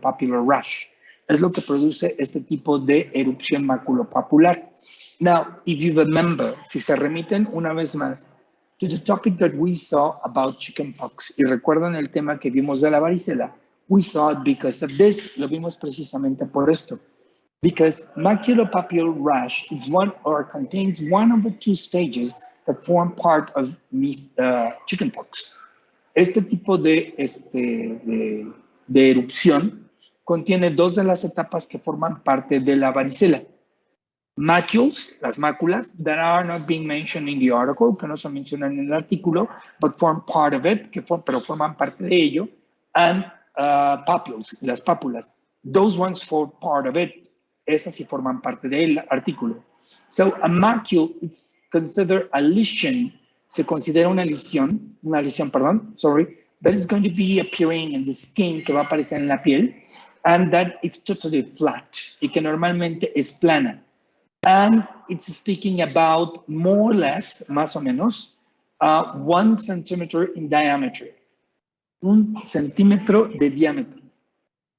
maculopapular rash. Es lo que produce este tipo de erupción maculopapular. Now, if you remember, si se remiten una vez más to the topic that we saw about chickenpox, y recuerdan el tema que vimos de la varicela, we saw it because of this, lo vimos precisamente por esto. Because maculopapular rash is one or contains one of the two stages that form part of chickenpox. Este tipo de erupción contiene dos de las etapas que forman parte de la varicela. Macules, las máculas, that are not being mentioned in the article, que no se mencionan en el artículo, but form part of it, pero forman parte de ello, and papules, las pápulas. Those ones form part of it. Esas sí forman parte del artículo. So a macule, it's considered a lesion, se considera una lesión, that is going to be appearing in the skin, que va a aparecer en la piel, and that it's totally flat, y que normalmente es plana. And it's speaking about more or less, más o menos, 1 centimeter in diameter. 1 centímetro de diámetro.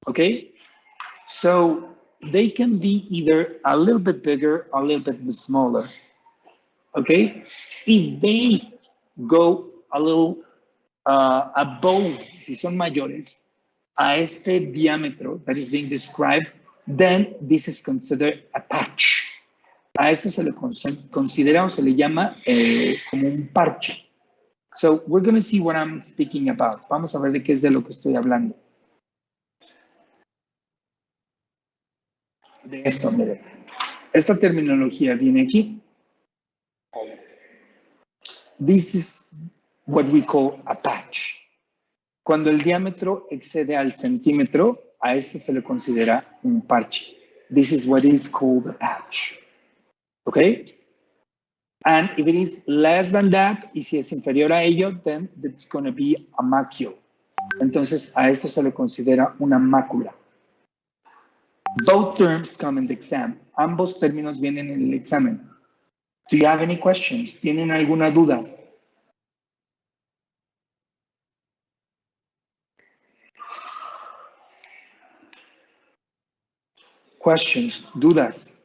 Okay? So they can be either a little bit bigger or a little bit smaller. Okay? If they go a little above, si son mayores, a este diámetro that is being described, then this is considered a patch. A eso se le considera o se le llama como un parche. So we're going to see what I'm speaking about. Vamos a ver de qué es de lo que estoy hablando. De esto, mire. Esta terminología viene aquí. This is what we call a patch. Cuando el diámetro excede al centímetro, a esto se le considera un parche. This is what is called a patch. Okay? And if it is less than that, y si es inferior a ello, then it's going to be a macule. Entonces, a esto se le considera una mácula. Both terms come in the exam. Ambos términos vienen en el examen. Do you have any questions? ¿Tienen alguna duda? Questions, dudas.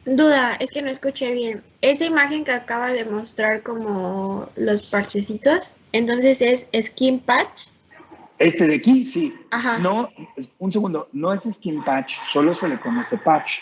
Duda, es que no escuché bien. Esa imagen que acaba de mostrar como los parchecitos, entonces es skin patch. Este de aquí, sí. Ajá. No, un segundo, no es skin patch, solo se le conoce patch.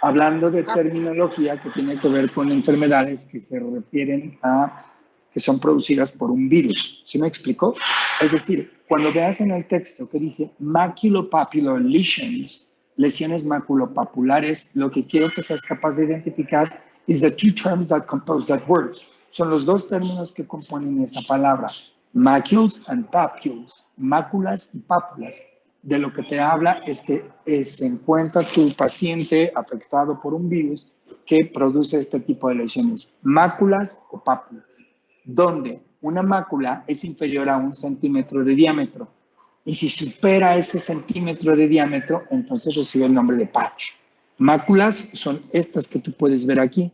Hablando de terminología que tiene que ver con enfermedades que se refieren a que son producidas por un virus. ¿Sí me explico? Es decir, cuando veas en el texto que dice maculopapular lesions, lesiones maculopapulares, lo que quiero que seas capaz de identificar is the two terms that compose that word. Son los dos términos que componen esa palabra. Macules and papules, máculas y pápulas. De lo que te habla es que se encuentra tu paciente afectado por un virus que produce este tipo de lesiones, máculas o pápulas, donde una mácula es inferior a 1 centímetro de diámetro. Y si supera ese centímetro de diámetro, entonces recibe el nombre de patch. Máculas son estas que tú puedes ver aquí.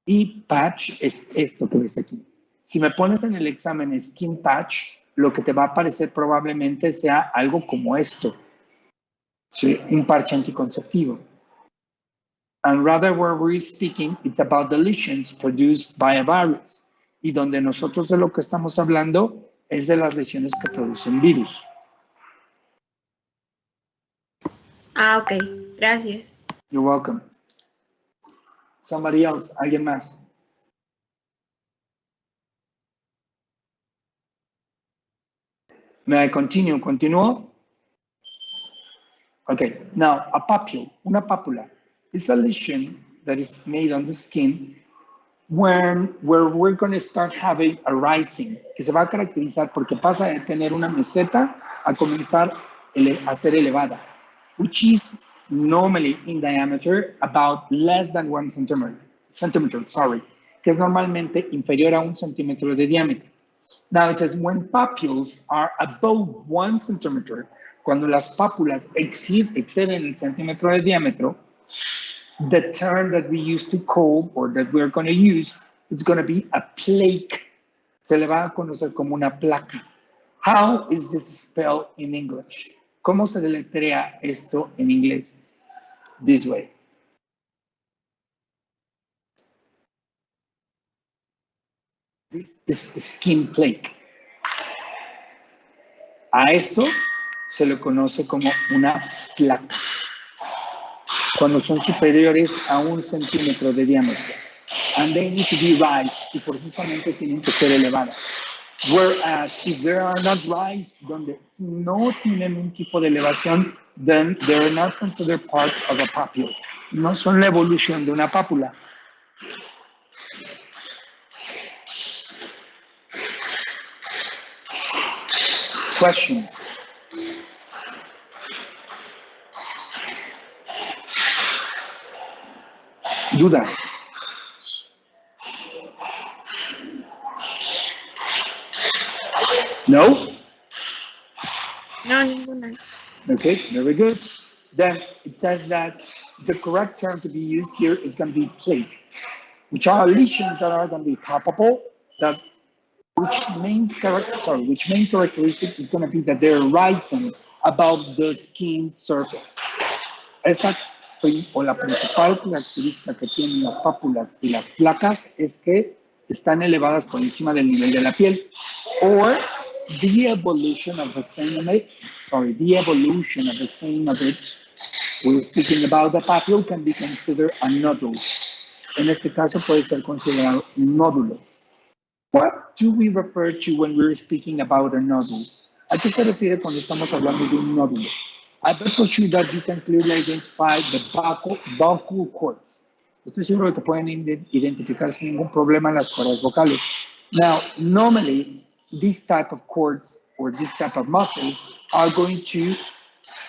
Y patch es esto que ves aquí. Si me pones en el examen skin patch, lo que te va a aparecer probablemente sea algo como esto. ¿Sí? Un parche anticonceptivo. And rather where we're speaking, it's about the lesions produced by a virus. Y donde nosotros de lo que estamos hablando es de las lesiones que producen virus. Ah, ok. Gracias. You're welcome. Somebody else, alguien más. May I continue? ¿Continúo? Okay, now a papule, una pápula, is a lesion that is made on the skin where we're going to start having a rising, que se va a caracterizar porque pasa de tener una meseta a comenzar a ser elevada, which is normally in diameter about less than 1 centimeter, que es normalmente inferior a 1 centímetro de diámetro. Now it says when papules are above 1 centimeter, cuando las pápulas exceden el centímetro de diámetro, the term that we used to call, or that we're going to use, it's going to be a plaque. Se le va a conocer como una placa. How is this spelled in English? ¿Cómo se deletrea esto en inglés? This way. This is skin plaque. A esto se le conoce como una placa cuando son superiores a 1 centímetro de diámetro. And they need to be raised, y forzosamente tienen que ser elevadas. Whereas if they are not raised, donde si no tienen un tipo de elevación, then they are not considered part of a papule. No son la evolución de una pápula. Questions? Dudas? No? No, ninguna. Okay, very good. Then it says that the correct term to be used here is going to be plaque, which are lesions that are going to be palpable, that which main characteristic is going to be that they're rising above the skin surface. Esa o la principal característica que tienen las pápulas y las placas es que están elevadas por encima del nivel de la piel. Or the evolution of the same of it, we're speaking about the papule, can be considered a nodule. En este caso puede ser considerado un nódulo. What do we refer to when we're speaking about a nodule? ¿A qué se refiere cuando estamos hablando de un nódulo? I bet for sure that you can clearly identify the vocal cords. Estoy seguro de que pueden identificar sin ningún problema las cuerdas vocales. Now, normally, this type of cords or this type of muscles are going to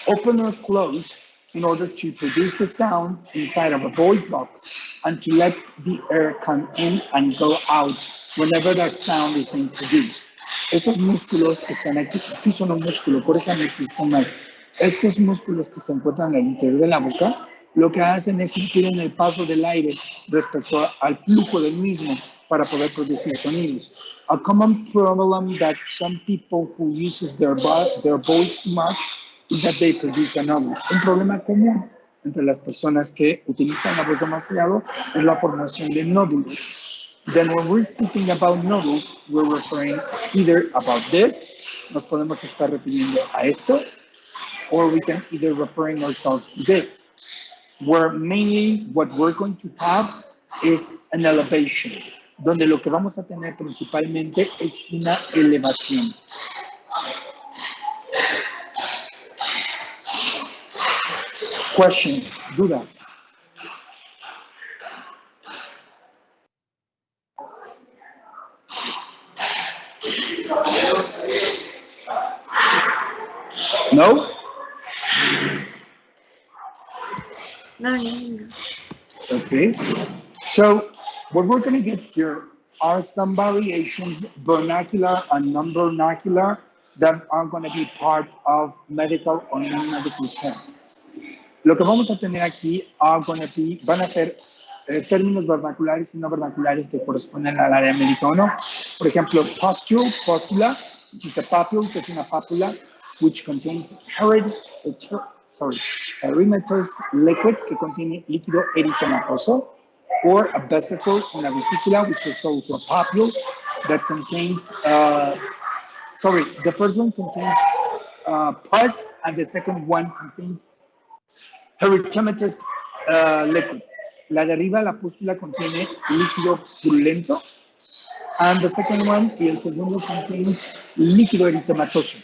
open or close in order to produce the sound inside of a voice box and to let the air come in and go out whenever that sound is being produced. Estos músculos que están aquí, aquí son un músculo, corríjame si están mal. Estos músculos que se encuentran al interior de la boca, lo que hacen es impiden el paso del aire respecto al flujo del mismo para poder producir sonidos. A common problem that some people who uses their voice too much is that they produce a nodule. Un problema común entre las personas que utilizan la voz demasiado es la formación de nódulos. Then when we're speaking about nodules, we're referring either about this, nos podemos estar refiriendo a esto, or we can either referring ourselves to this, where mainly what we're going to have is an elevation, donde lo que vamos a tener principalmente es una elevación. Questions, dudas. No? No, ninguna. Okay. So what we're going to get here are some variations, vernacular and non-vernacular, that are going to be part of medical or non-medical terms. Lo que vamos a tener aquí van a ser términos vernaculares y no vernaculares que corresponden al área médica o no. Por ejemplo, pustula, which is a papule, que es una pápula, which contains erythematous liquid, que contiene líquido eritematoso, or a vesicle, una vesícula, which is also a papule that contains, the first one contains pus, and the second one contains erythematous liquid. La de arriba, la pústula, contiene líquido purulento, and the second one, y el segundo, contains líquido eritematoso.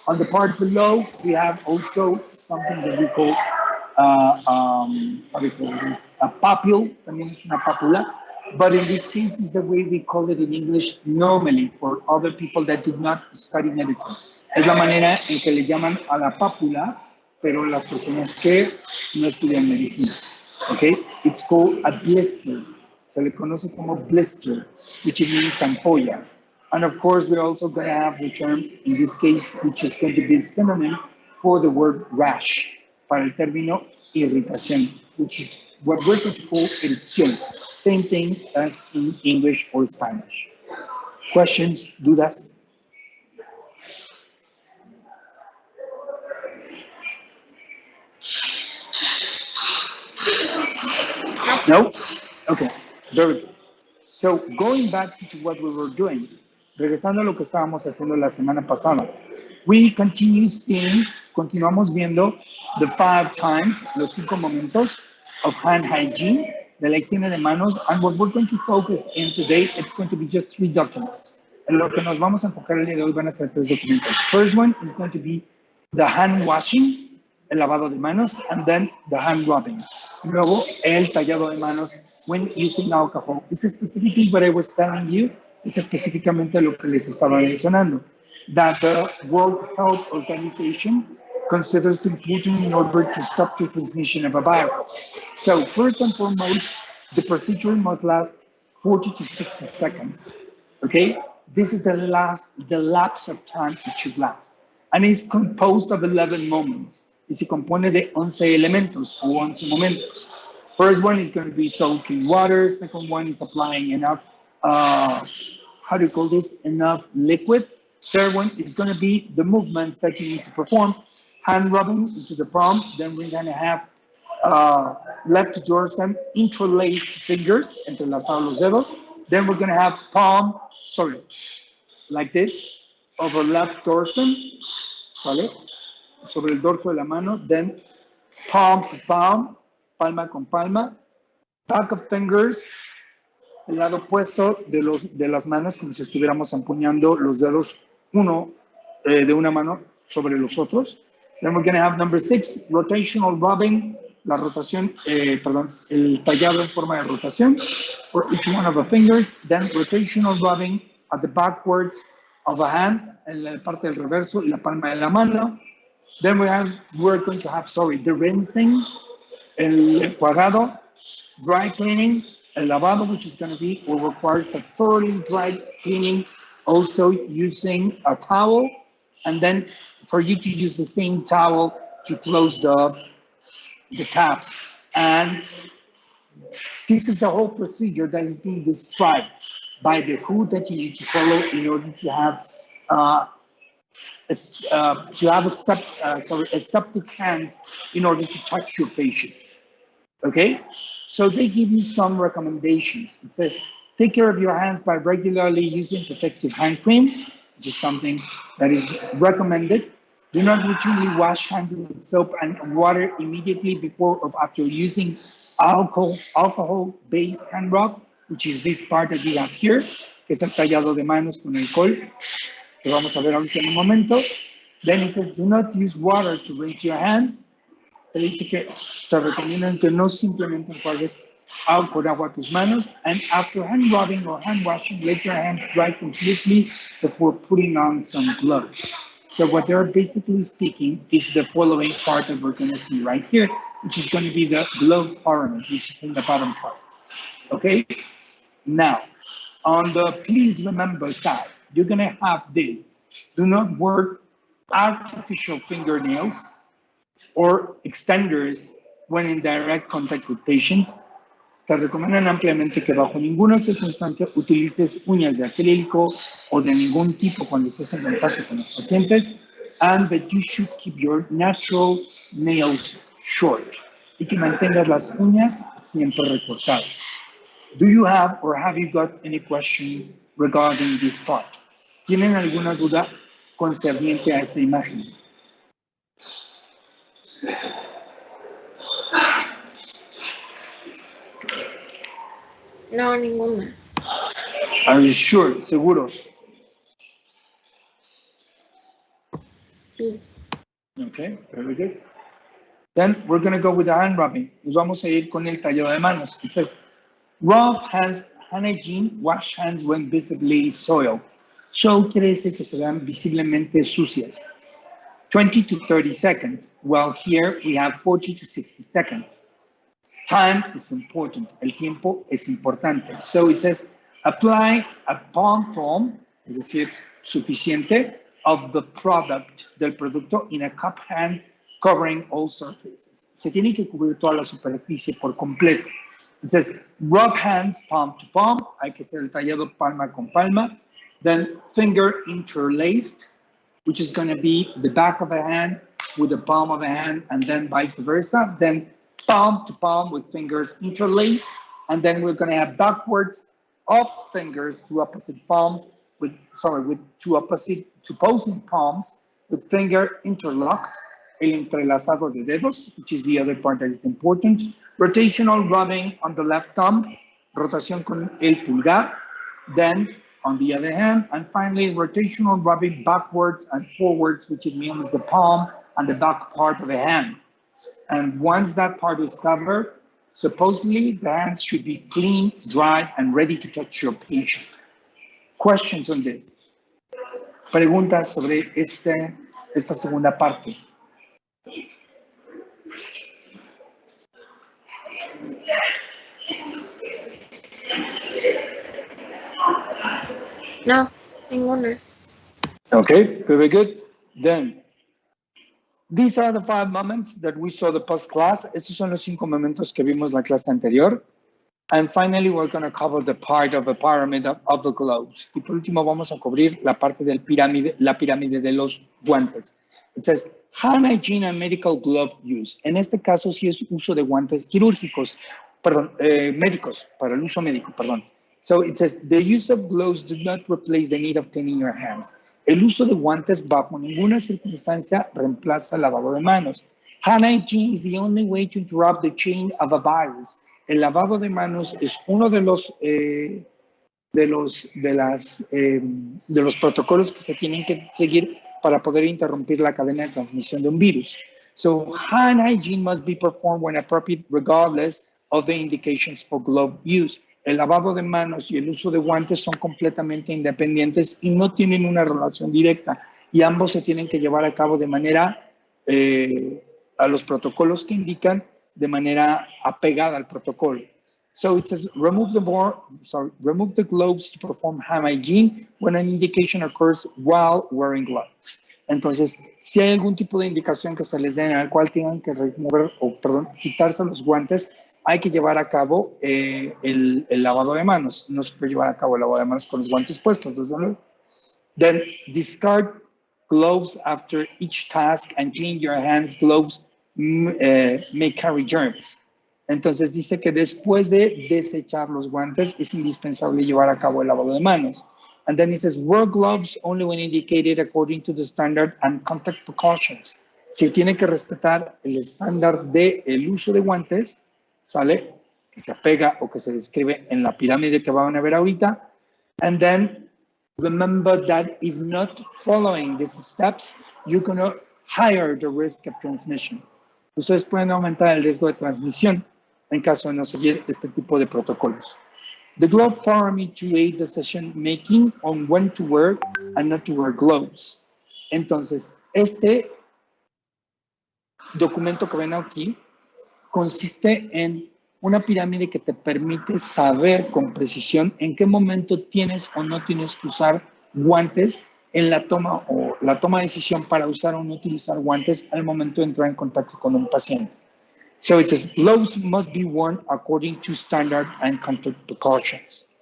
On the part below, we have also something that we call, a papule, también es una pápula, but in this case is the way we call it in English normally for other people that do not study medicine. Es la manera en que le llaman a la pápula, pero las personas que no estudian medicina. Okay, it's called a blister. Se le conoce como blister, which means ampolla. And of course, we're also going to have the term, in this case, which is going to be synonym for the word rash, para el término irritación. which is what we're going to call erupción. Same thing as in English or Spanish. Questions, dudas? No? Okay, very good. So going back to what we were doing, regresando a lo que estábamos haciendo la semana pasada, we continuamos viendo the 5 times, los 5 momentos of hand hygiene, de la higiene de manos, and what we're going to focus in today, it's going to be just 3 documents. En lo que nos vamos a enfocar el día de hoy van a ser 3 documentos. First one is going to be the hand washing, el lavado de manos, and then the hand rubbing. Luego, el tallado de manos when using alcohol. This is specifically what I was telling you. Es específicamente lo que les estaba mencionando. That the World Health Organization considers important in order to stop the transmission of a virus. So first and foremost, the procedure must last 40 to 60 seconds. Okay? This is the lapse of time it should last. And it's composed of 11 moments. Y se compone de 11 elementos o 11 momentos. First one is going to be soaking water. Second one is applying enough, how do you call this? Enough liquid. Third one is going to be the movements that you need to perform. Hand rubbing into the palm. Then we're going to have left dorsum, interlaced fingers, entrelazados los dedos. Then we're going to have like this, over left dorsum, ¿vale? Sobre el dorso de la mano, then palm to palm, palma con palma, back of fingers, el lado opuesto de las manos, como si estuviéramos empuñando los dedos de una mano sobre los otros. Then we're going to have number 6, rotational rubbing, la rotación, el tallado en forma de rotación for each one of the fingers. Then rotational rubbing at the backwards of a hand, en la parte del reverso y la palma de la mano. Then we're going to have, the rinsing, el enjuagado, dry cleaning, el lavado, which is going to be or requires a thoroughly dry cleaning, also using a towel, and then for you to use the same towel to close the tap. And this is the whole procedure that is being described by the WHO that you need to follow in order to have aseptic hands in order to touch your patient. Okay, so they give you some recommendations. It says, take care of your hands by regularly using protective hand cream, which is something that is recommended. Do not routinely wash hands with soap and water immediately before or after using alcohol-based hand rub, which is this part that you have here, que es el tallado de manos con alcohol, que vamos a ver ahorita en un momento. Then it says, do not use water to rinse your hands. Te dice que te recomiendan que no simplemente enjuagues con agua tus manos. And after hand rubbing or hand washing, let your hands dry completely before putting on some gloves. So what they're basically speaking is the following part that we're going to see right here, which is going to be the glove ornament, which is in the bottom part. Okay? Now, on the please remember side, you're going to have this. Do not work artificial fingernails or extenders when in direct contact with patients. Te recomiendan ampliamente que bajo ninguna circunstancia utilices uñas de acrílico o de ningún tipo cuando estés en contacto con los pacientes, and that you should keep your natural nails short, y que mantengas las uñas siempre recortadas. Do you have or have you got any question regarding this part? ¿Tienen alguna duda concerniente a esta imagen? No, ninguna. Are you sure? ¿Seguros? Sí. Okay, very good. Then we're going to go with the hand rubbing. Nos vamos a ir con el tallado de manos. It says, rub hands, hand hygiene, wash hands when visibly soiled. So quiere decir que se vean visiblemente sucias. 20 to 30 seconds, while here we have 40 to 60 seconds. Time is important. El tiempo es importante. So it says, apply a palm foam, es decir, suficiente, of the product, del producto, in a cup hand covering all surfaces. Se tiene que cubrir toda la superficie por completo. It says, rub hands palm to palm. Hay que hacer el tallado palma con palma. Then finger interlaced, which is going to be the back of a hand with the palm of a hand, and then vice versa. Then palm to palm with fingers interlaced. And then we're going to have backwards of fingers to opposite palms with two opposing palms with finger interlocked, el entrelazado de dedos, which is the other part that is important. Rotational rubbing on the left thumb, rotación con el pulgar. Then on the other hand, and finally rotational rubbing backwards and forwards, which it means the palm and the back part of the hand. And once that part is covered, supposedly the hands should be clean, dry, and ready to touch your patient. Questions on this? Preguntas sobre esta segunda parte. No, ninguna. Okay, very good. Then, these are the 5 moments that we saw the post class. Estos son los 5 momentos que vimos la clase anterior. And finally, we're going to cover the part of the pyramid of the globes. Y por último, vamos a cubrir la parte del la pirámide de los guantes. It says, hand hygiene and medical glove use. En este caso, sí es uso de guantes quirúrgicos, perdón, médicos, para el uso médico, perdón. So it says, the use of gloves does not replace the need of cleaning your hands. El uso de guantes bajo ninguna circunstancia reemplaza el lavado de manos. Hand hygiene is the only way to interrupt the chain of a virus. El lavado de manos es uno de los protocolos que se tienen que seguir para poder interrumpir la cadena de transmisión de un virus. So hand hygiene must be performed when appropriate, regardless of the indications for glove use. El lavado de manos y el uso de guantes son completamente independientes y no tienen una relación directa, y ambos se tienen que llevar a cabo de manera a los protocolos que indican, de manera apegada al protocolo. So it says, remove the gloves to perform hand hygiene when an indication occurs while wearing gloves. Entonces, si hay algún tipo de indicación que se les den en el cual tengan que quitarse los guantes, hay que llevar a cabo el lavado de manos. No se puede llevar a cabo el lavado de manos con los guantes puestos, desde luego. Then discard gloves after each task and clean your hands. Gloves may carry germs. Entonces dice que después de desechar los guantes es indispensable llevar a cabo el lavado de manos. And then it says, wear gloves only when indicated according to the standard and contact precautions. Se tiene que respetar el estándar del uso de guantes, ¿sale? Que se apega o que se describe en la pirámide que van a ver ahorita. And then remember that if not following these steps, you're going to higher the risk of transmission. Ustedes pueden aumentar el riesgo de transmisión en caso de no seguir este tipo de protocolos. The glove pyramid to aid decision making on when to wear and not to wear gloves. Entonces, este documento que ven aquí consiste en una pirámide que te permite saber con precisión en qué momento tienes o no tienes que usar guantes en la toma de decisión para usar o no utilizar guantes al momento de entrar en contacto con un paciente. So it says, gloves must be worn according to standard and contact precautions.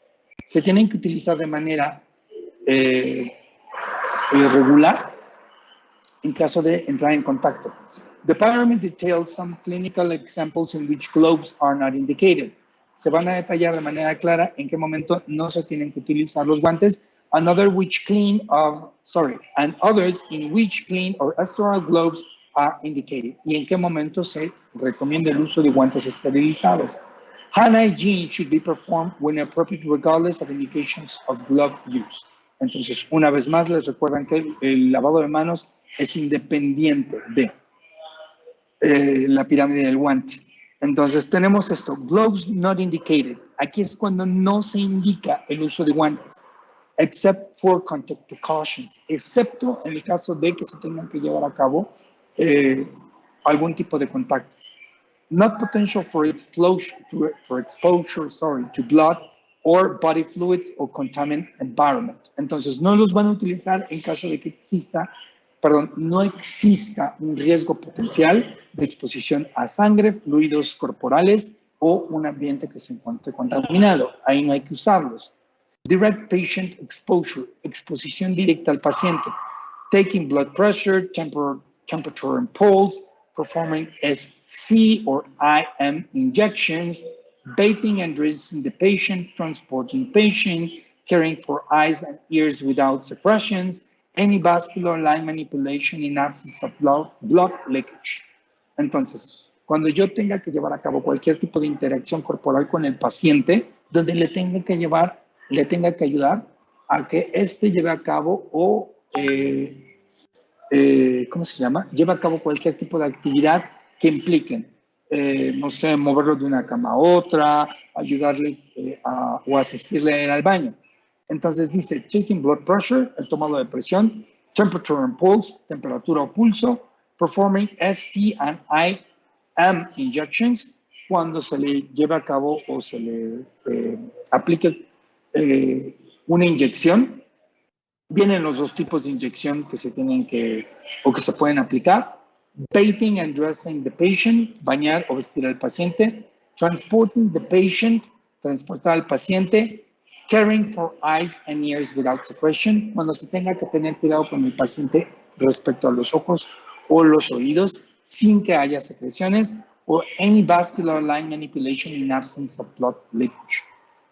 Se tienen que utilizar de manera regular en caso de entrar en contacto. The pyramid details some clinical examples in which gloves are not indicated. Se van a detallar de manera clara en qué momento no se tienen que utilizar los guantes, and others in which clean or sterile gloves are indicated, y en qué momento se recomienda el uso de guantes esterilizados. Hand hygiene should be performed when appropriate, regardless of indications of glove use. Entonces, una vez más, les recuerdan que el lavado de manos es independiente de la pirámide del guante. Entonces, tenemos esto, gloves not indicated. Aquí es cuando no se indica el uso de guantes, except for contact precautions, excepto en el caso de que se tengan que llevar a cabo algún tipo de contacto. Not potential for exposure to blood or body fluids or contaminant environment. Entonces, no los van a utilizar en caso de que exista no exista un riesgo potencial de exposición a sangre, fluidos corporales o un ambiente que se encuentre contaminado. Ahí no hay que usarlos. Direct patient exposure, exposición directa al paciente. Taking blood pressure, temperature and pulse, performing SC or IM injections, bathing and dressing the patient, transporting patient, caring for eyes and ears without secretions, any vascular line manipulation in absence of blood leakage. Entonces, cuando yo tenga que llevar a cabo cualquier tipo de interacción corporal con el paciente, donde le tenga que ayudar a que éste lleve a cabo o, lleve a cabo cualquier tipo de actividad que impliquen, no sé, moverlo de una cama a otra, ayudarle o asistirle al baño. Entonces dice, checking blood pressure, el tomado de presión, temperature and pulse, temperatura o pulso, performing ST and IM injections, cuando se le lleva a cabo o se le aplique una inyección. Vienen los dos tipos de inyección que se tienen que pueden aplicar. Bathing and dressing the patient, bañar o vestir al paciente. Transporting the patient, transportar al paciente. Caring for eyes and ears without secretion, cuando se tenga que tener cuidado con el paciente respecto a los ojos o los oídos sin que haya secreciones, o any vascular line manipulation in absence of blood leakage,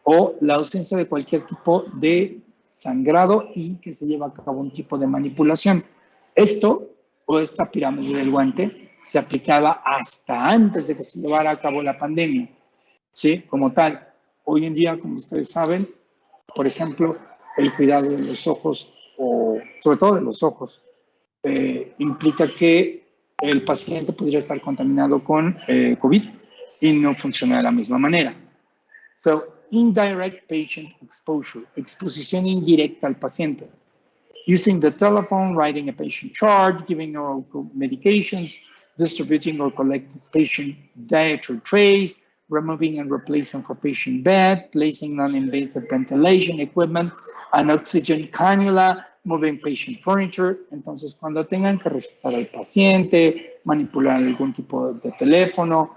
o la ausencia de cualquier tipo de sangrado y que se lleva a cabo un tipo de manipulación. Esto, o esta pirámide del guante, se aplicaba hasta antes de que se llevara a cabo la pandemia, ¿sí? Como tal, hoy en día, como ustedes saben, por ejemplo, el cuidado de los ojos, o sobre todo de los ojos, implica que el paciente podría estar contaminado con COVID y no funciona de la misma manera. So, indirect patient exposure, exposición indirecta al paciente. Using the telephone, writing a patient chart, giving oral medications, distributing or collecting patient dietary trays, removing and replacing for patient bed, placing non-invasive ventilation equipment, an oxygen cannula, moving patient furniture. Entonces, cuando tengan que recetar al paciente, manipular algún tipo de teléfono,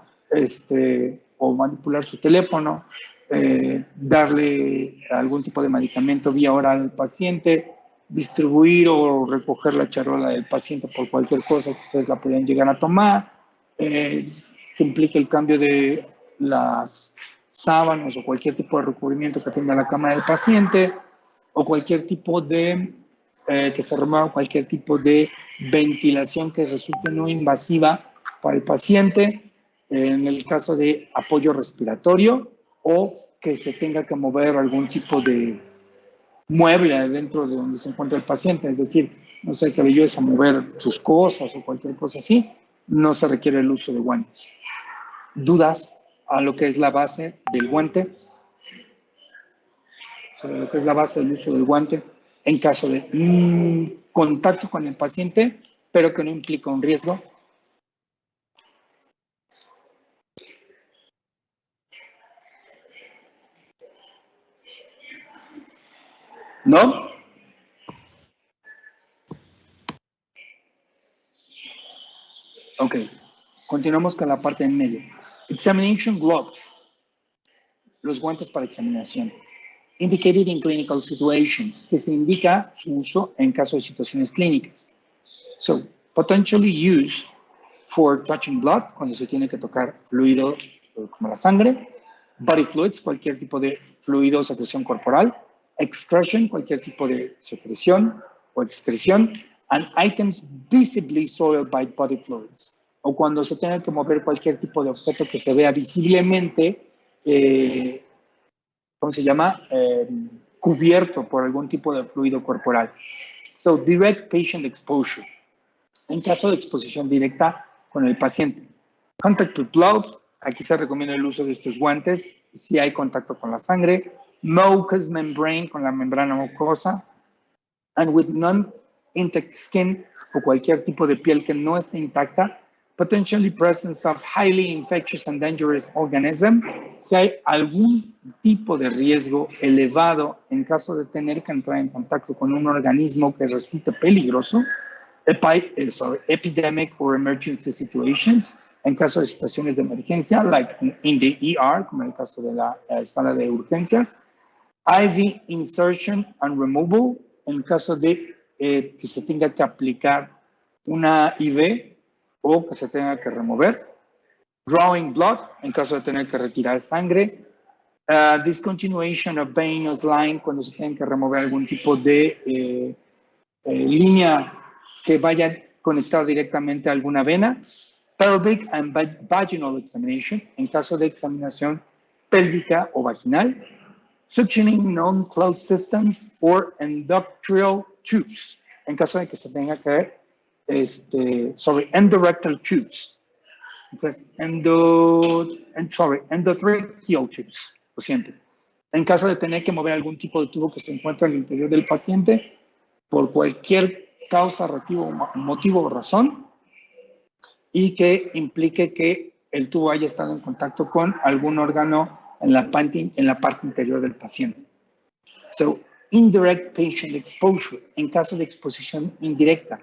o manipular su teléfono, darle algún tipo de medicamento vía oral al paciente, distribuir o recoger la charola del paciente por cualquier cosa que ustedes la puedan llegar a tomar, que implique el cambio de las sábanas o cualquier tipo de recubrimiento que tenga la cama del paciente, o cualquier tipo de, que se remueva cualquier tipo de ventilación que resulte no invasiva para el paciente, en el caso de apoyo respiratorio, o que se tenga que mover algún tipo de mueble dentro de donde se encuentra el paciente, es decir, no sé, que le ayudes a mover sus cosas o cualquier cosa así, no se requiere el uso de guantes. ¿Dudas a lo que es la base del guante? Sobre lo que es la base del uso del guante en caso de contacto con el paciente, pero que no implica un riesgo. ¿No? Ok, continuamos con la parte en medio. Examination gloves. Los guantes para examinación. Indicated in clinical situations, que se indica su uso en caso de situaciones clínicas. So, potentially used for touching blood, cuando se tiene que tocar fluido como la sangre. Body fluids, cualquier tipo de fluido o secreción corporal. Excretion, cualquier tipo de secreción o excreción. And items visibly soiled by body fluids. O cuando se tenga que mover cualquier tipo de objeto que se vea visiblemente, ¿cómo se llama? Cubierto por algún tipo de fluido corporal. So, direct patient exposure. En caso de exposición directa con el paciente. Contact with blood. Aquí se recomienda el uso de estos guantes si hay contacto con la sangre. Mucous membrane, con la membrana mucosa. And with non-intact skin, o cualquier tipo de piel que no esté intacta. Potentially presence of highly infectious and dangerous organism. Si hay algún tipo de riesgo elevado en caso de tener que entrar en contacto con un organismo que resulte peligroso, epidemic or emergency situations, en caso de situaciones de emergencia, like in the ER, como en el caso de la sala de urgencias. IV insertion and removal, en caso de que se tenga que aplicar una IV o que se tenga que remover. Drawing blood, en caso de tener que retirar sangre. Discontinuation of venous line, cuando se tenga que remover algún tipo de línea que vaya conectada directamente a alguna vena. Pelvic and vaginal examination, en caso de examinación pélvica o vaginal. Suctioning non-closed systems or endotracheal tubes, en caso de que se tenga que, endorectal tubes. Entonces, endotracheal tubes, lo siento. En caso de tener que mover algún tipo de tubo que se encuentra al interior del paciente, por cualquier causa, motivo o razón, y que implique que el tubo haya estado en contacto con algún órgano en la parte interior del paciente. So, indirect patient exposure, en caso de exposición indirecta.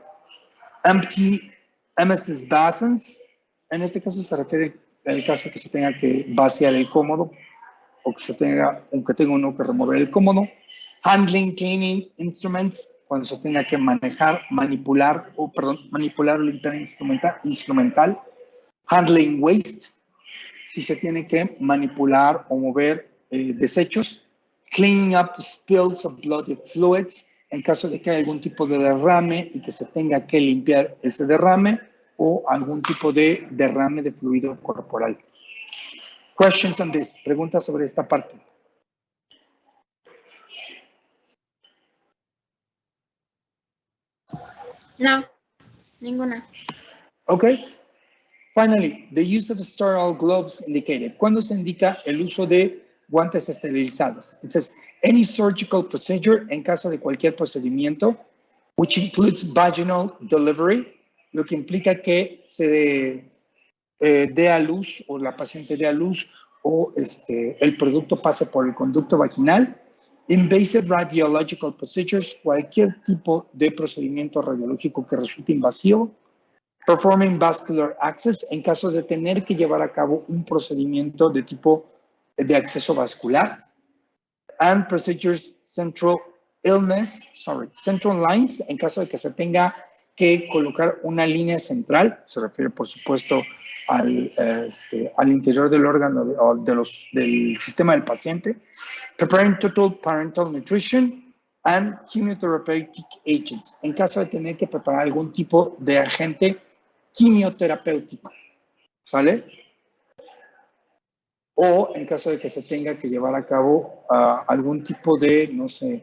Empty emesis basins, en este caso se refiere al caso que se tenga que vaciar el cómodo o que tenga uno que remover el cómodo. Handling cleaning instruments, cuando se tenga que manipular o limpiar instrumental. Handling waste, si se tiene que manipular o mover desechos. Cleaning up spills of bloody fluids, en caso de que haya algún tipo de derrame y que se tenga que limpiar ese derrame o algún tipo de derrame de fluido corporal. Questions on this? Preguntas sobre esta parte. No, ninguna. Okay. Finally, the use of sterile gloves indicated. ¿Cuándo se indica el uso de guantes esterilizados? It says, any surgical procedure, en caso de cualquier procedimiento, which includes vaginal delivery, lo que implica que se dé a luz, o la paciente dé a luz, o el producto pase por el conducto vaginal. Invasive radiological procedures, cualquier tipo de procedimiento radiológico que resulte invasivo. Performing vascular access, en caso de tener que llevar a cabo un procedimiento de tipo de acceso vascular. And procedures central lines, en caso de que se tenga que colocar una línea central, se refiere por supuesto al interior del órgano del sistema del paciente. Preparing total parental nutrition and chemotherapeutic agents, en caso de tener que preparar algún tipo de agente quimioterapéutico, ¿sale? O en caso de que se tenga que llevar a cabo algún tipo de, no sé,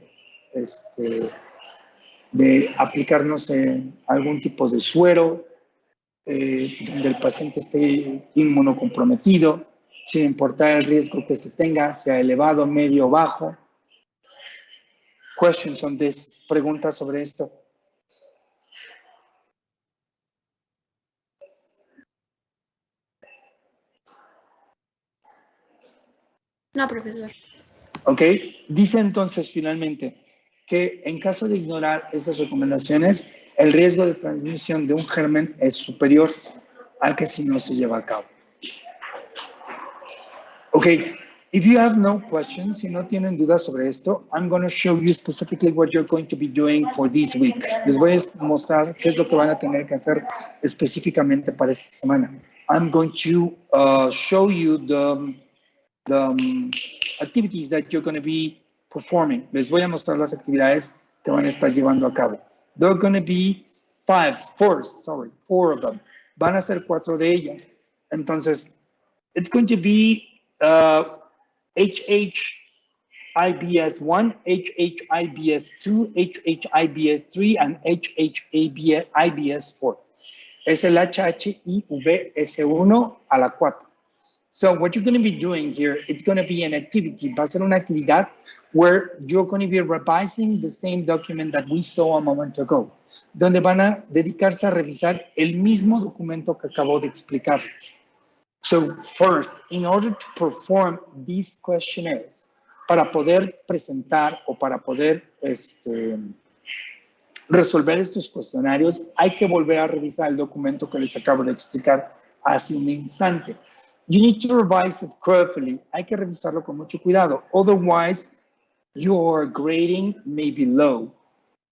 de aplicar, no sé, algún tipo de suero donde el paciente esté inmunocomprometido, sin importar el riesgo que se tenga, sea elevado, medio o bajo. Questions on this? Preguntas sobre esto. No, profesor. Ok, dice entonces finalmente que en caso de ignorar estas recomendaciones, el riesgo de transmisión de un germen es superior al que si no se lleva a cabo. Ok, if you have no questions, si no tienen dudas sobre esto, I'm going to show you specifically what you're going to be doing for this week. Les voy a mostrar qué es lo que van a tener que hacer específicamente para esta semana. I'm going to show you the activities that you're going to be performing. Les voy a mostrar las actividades que van a estar llevando a cabo. There are going to be four of them. Van a ser 4 de ellas. Entonces, it's going to be HHIBS1, HHIBS2, HHIBS3, and HHIBS4. Es el HHIVS1 a la 4. So what you're going to be doing here, it's going to be an activity, va a ser una actividad where you're going to be revising the same document that we saw a moment ago, donde van a dedicarse a revisar el mismo documento que acabo de explicarles. So first, in order to perform these questionnaires, para poder presentar o para poder resolver estos cuestionarios, hay que volver a revisar el documento que les acabo de explicar hace un instante. You need to revise it carefully. Hay que revisarlo con mucho cuidado. Otherwise, your grading may be low.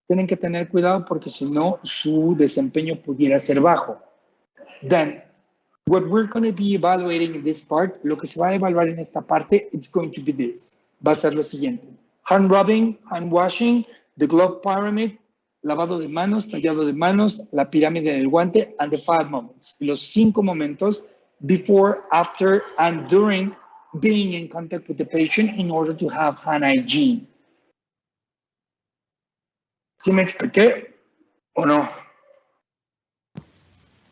Tienen que tener cuidado porque si no, su desempeño pudiera ser bajo. Then, what we're going to be evaluating in this part, lo que se va a evaluar en esta parte, it's going to be this. Va a ser lo siguiente. Hand rubbing, hand washing, the glove pyramid, lavado de manos, tallado de manos, la pirámide del guante, and the 5 moments. Los 5 momentos before, after, and during being in contact with the patient in order to have hand hygiene. ¿Sí me expliqué o no?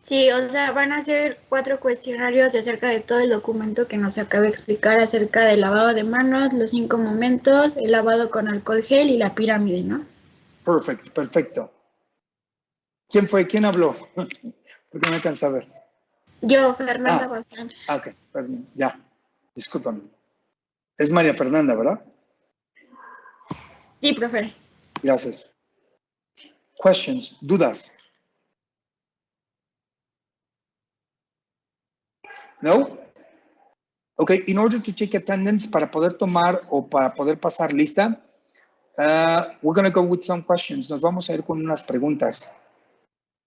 Sí, o sea, van a ser 4 cuestionarios acerca de todo el documento que nos acaba de explicar acerca del lavado de manos, los 5 momentos, el lavado con alcohol gel y la pirámide, ¿no? Perfecto. ¿Quién fue? ¿Quién habló? Porque no me alcanza a ver. Yo, Fernanda Bazán. Ok, perdón, ya. Discúlpame. Es María Fernanda, ¿verdad? Sí, profe. Gracias. Questions, dudas. No? Okay, in order to take attendance, para poder tomar o para poder pasar lista, we're going to go with some questions. Nos vamos a ir con unas preguntas.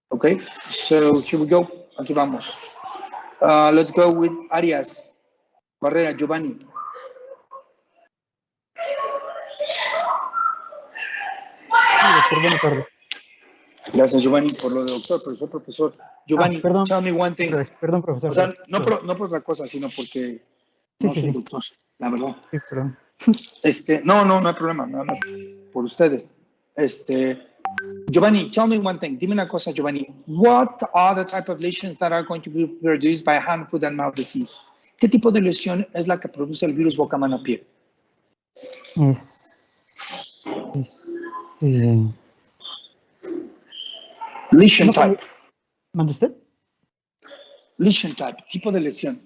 Okay, so here we go. Aquí vamos. Let's go with Arias. Barrera, Giovanni. Sí, doctor, buenas tardes. Gracias, Giovanni, por lo de doctor, profesor. Giovanni, perdón, tell me one thing. Perdón, profesor. O sea, no por otra cosa, sino porque no soy doctor, la verdad. Sí, perdón. No hay problema, nada más por ustedes. Giovanni, tell me one thing. Dime una cosa, Giovanni. What are the type of lesions that are going to be produced by hand, foot, and mouth disease? ¿Qué tipo de lesión es la que produce el virus boca, mano, pie? Lesion type. ¿Manda usted? Lesion type, tipo de lesión.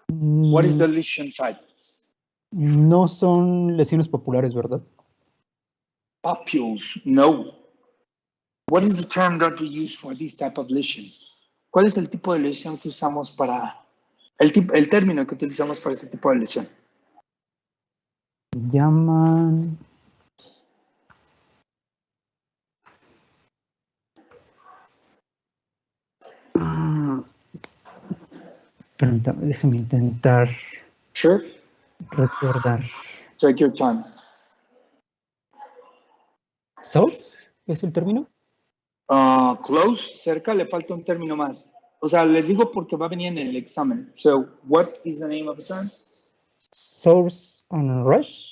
What is the lesion type? No son lesiones populares, ¿verdad? Papules, no. What is the term that we use for this type of lesions? ¿Cuál es el tipo de lesión que usamos para, el término que utilizamos para este tipo de lesión? Llaman... Permítame, déjame intentar recordar. Take your time. ¿Source? ¿Es el término? Close, cerca, le falta un término más. O sea, les digo porque va a venir en el examen. So, what is the name of the term? Source on rush,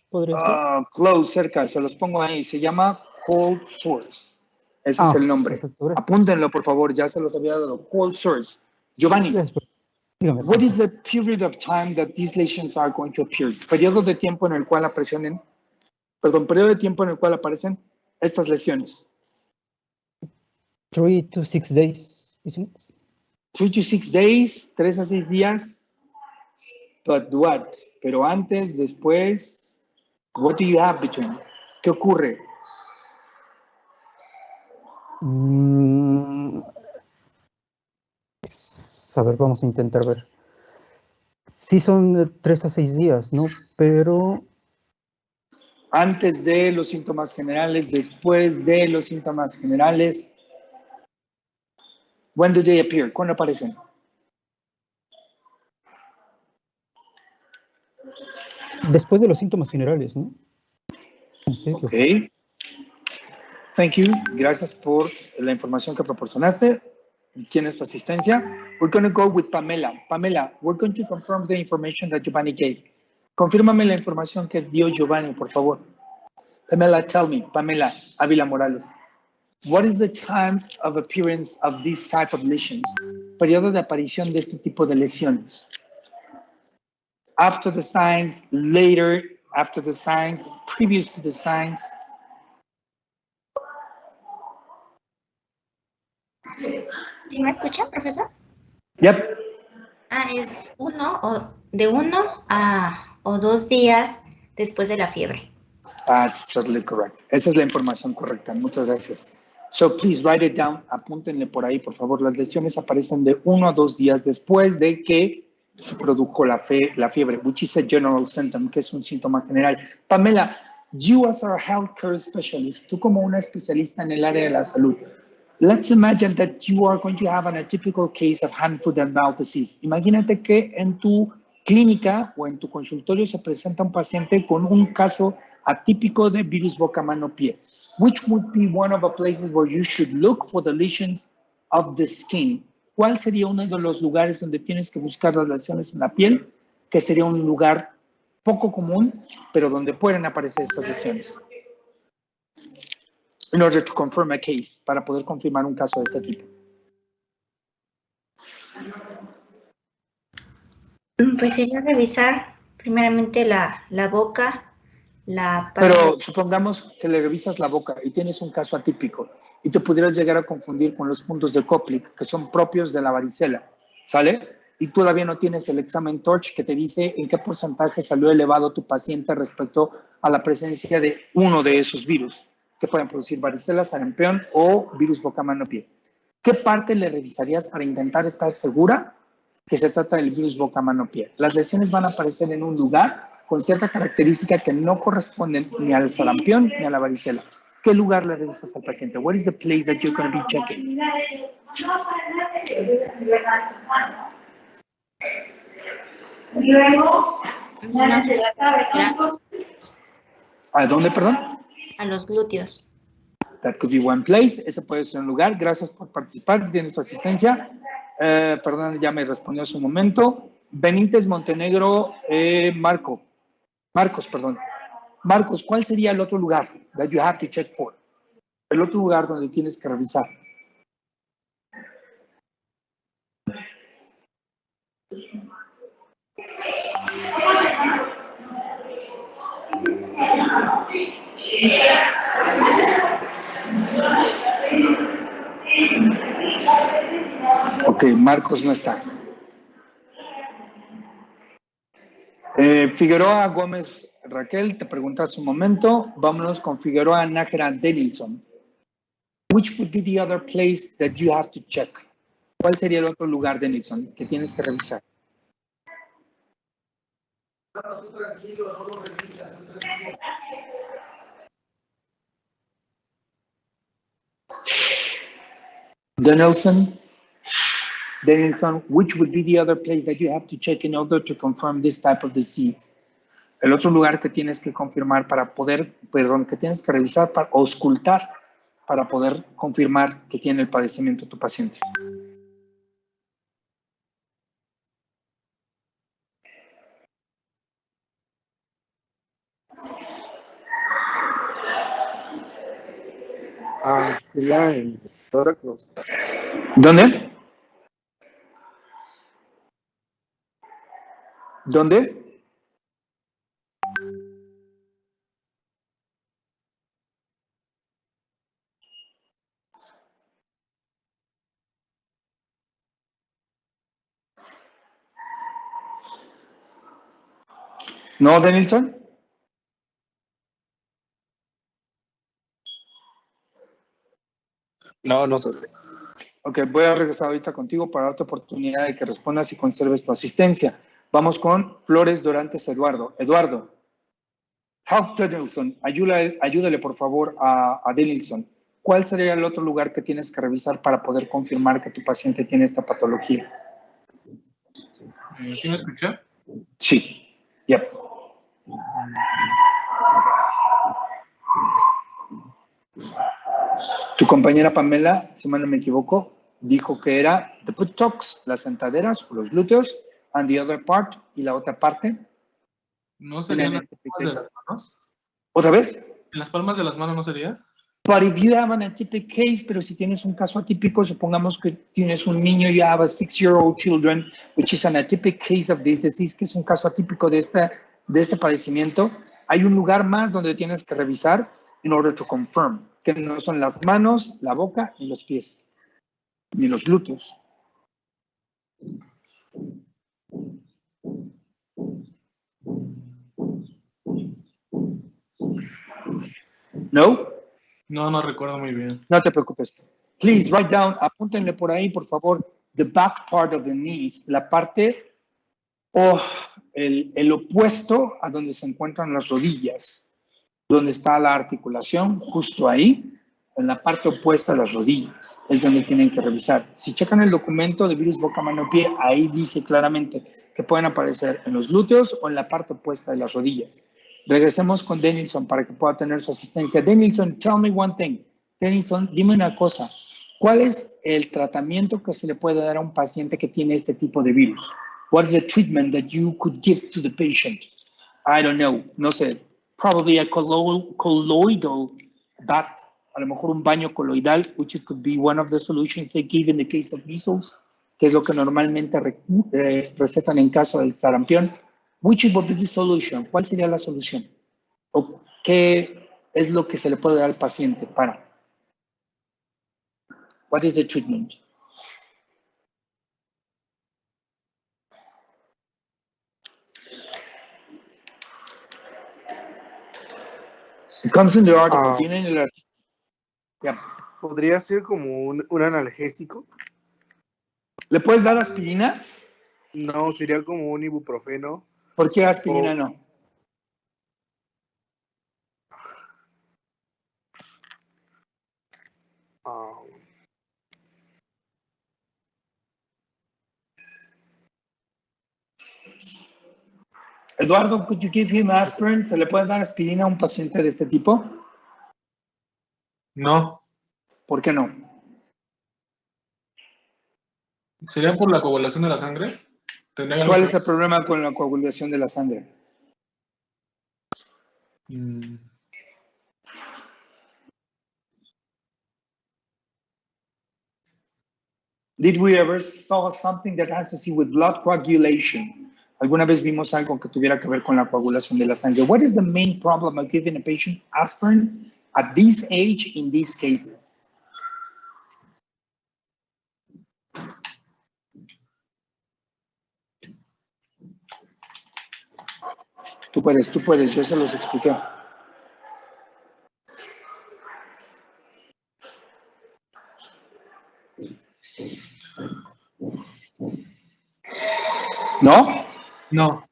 podría ser. Close, cerca, se los pongo ahí. Se llama cold source. Ese es el nombre. Perfecto. Apúntenlo, por favor, ya se los había dado. Cold source. Giovanni, dígame, what is the period of time that these lesions are going to appear? Periodo de tiempo en el cual aparecen estas lesiones. 3 to 6 days, isn't it? 3 to 6 days, 3 a 6 días. But what? Pero antes, después, what do you have between? ¿Qué ocurre? A ver, vamos a intentar ver. Sí son de 3 a 6 días, ¿no? Pero... Antes de los síntomas generales, después de los síntomas generales. When do they appear? ¿Cuándo aparecen? Después de los síntomas generales, ¿no? Ok. Thank you. Gracias por la información que proporcionaste. ¿Quién es tu asistencia? We're going to go with Pamela. Pamela, we're going to confirm the information that Giovanni gave. Confírmame la información que dio Giovanni, por favor. Pamela, tell me. Pamela Ávila Morales. What is the time of appearance of this type of lesions? Periodo de aparición de este tipo de lesiones. After the signs, later, after the signs, previous to the signs. ¿Sí me escucha, profesor? Yep. Es de 1 a 2 días después de la fiebre. That's totally correct. Esa es la información correcta. Muchas gracias. So please write it down. Apúntenle por ahí, por favor. Las lesiones aparecen de 1 a 2 días después de que se produjo la fiebre, which is a general symptom, que es un síntoma general. Pamela, you as a healthcare specialist, tú como una especialista en el área de la salud, let's imagine that you are going to have an atypical case of hand, foot, and mouth disease. Imagínate que en tu clínica o en tu consultorio se presenta un paciente con un caso atípico de virus boca, mano, pie. Which would be one of the places where you should look for the lesions of the skin? ¿Cuál sería uno de los lugares donde tienes que buscar las lesiones en la piel? Que sería un lugar poco común, pero donde pueden aparecer estas lesiones. In order to confirm a case, para poder confirmar un caso de este tipo. Pues sería revisar primeramente la boca, Pero supongamos que le revisas la boca y tienes un caso atípico y te pudieras llegar a confundir con los puntos de Koplik, que son propios de la varicela, ¿sale? Y todavía no tienes el examen TORCH que te dice en qué porcentaje salió elevado tu paciente respecto a la presencia de uno de esos virus, que pueden producir varicela, sarampión o virus boca, mano, pie. ¿Qué parte le revisarías para intentar estar segura que se trata del virus boca, mano, pie? Las lesiones van a aparecer en un lugar con cierta característica que no corresponden ni al sarampión ni a la varicela. ¿Qué lugar le revisas al paciente? What is the place that you're going to be checking? ¿A dónde, perdón? A los glúteos. That could be one place. Ese puede ser un lugar. Gracias por participar. Tienes tu asistencia. Perdón, ya me respondió hace un momento. Benítez, Montenegro, Marcos, perdón. Marcos, ¿cuál sería el otro lugar that you have to check for? El otro lugar donde tienes que revisar. Ok, Marcos no está. Figueroa Gómez Raquel, te pregunté hace un momento. Vámonos con Figueroa Nájera Denilson. Which would be the other place that you have to check? ¿Cuál sería el otro lugar, Denilson, que tienes que revisar? Denilson, which would be the other place that you have to check in order to confirm this type of disease? El otro lugar que tienes que confirmar para poder, que tienes que revisar para auscultar para poder confirmar que tiene el padecimiento tu paciente. Sería en tórax. ¿Dónde? ¿Dónde? ¿No, Denilson? No sé. Ok, voy a regresar ahorita contigo para darte oportunidad de que respondas y conserves tu asistencia. Vamos con Flores Dorantes Eduardo. Eduardo, help Denilson. Ayúdale por favor a Denilson. ¿Cuál sería el otro lugar que tienes que revisar para poder confirmar que tu paciente tiene esta patología? ¿Sí me escucha? Sí. Yep. Tu compañera Pamela, si mal no me equivoco, dijo que era the buttocks, las sentaderas o los glúteos, and the other part, y la otra parte. ¿No serían las palmas de las manos? ¿Otra vez? ¿En las palmas de las manos no sería? But if you have an atypical case, pero si tienes un caso atípico, supongamos que tienes un niño, you have a 6-year-old children, which is an atypical case of this disease, que es un caso atípico de este padecimiento, hay un lugar más donde tienes que revisar in order to confirm, que no son las manos, la boca y los pies, ni los glúteos. No? No recuerdo muy bien. No te preocupes. Please write down, apúntenle por ahí, por favor, the back part of the knees, la parte o el opuesto a donde se encuentran las rodillas, donde está la articulación, justo ahí, en la parte opuesta a las rodillas, es donde tienen que revisar. Si checan el documento de virus boca, mano, pie, ahí dice claramente que pueden aparecer en los glúteos o en la parte opuesta de las rodillas. Regresemos con Denilson para que pueda tener su asistencia. Denilson, tell me one thing. Denilson, dime una cosa. ¿Cuál es el tratamiento que se le puede dar a un paciente que tiene este tipo de virus? What is the treatment that you could give to the patient? I don't know. No sé. Probably a colloidal bath. A lo mejor un baño coloidal, which it could be one of the solutions they give in the case of measles, que es lo que normalmente recetan en caso del sarampión. Which would be the solution? ¿Cuál sería la solución? ¿O qué es lo que se le puede dar al paciente para? What is the treatment? It comes in the article. Viene en el artículo. Yeah. ¿Podría ser como un analgésico? ¿Le puedes dar aspirina? No, sería como un ibuprofeno. ¿Por qué aspirina no? Eduardo, could you give him aspirin? ¿Se le puede dar aspirina a un paciente de este tipo? No. ¿Por qué no? ¿Sería por la coagulación de la sangre? ¿Cuál es el problema con la coagulación de la sangre? Did we ever saw something that has to see with blood coagulation? ¿Alguna vez vimos algo que tuviera que ver con la coagulación de la sangre? What is the main problem of giving a patient aspirin at this age in these cases? Tú puedes, yo se los expliqué. ¿No? No.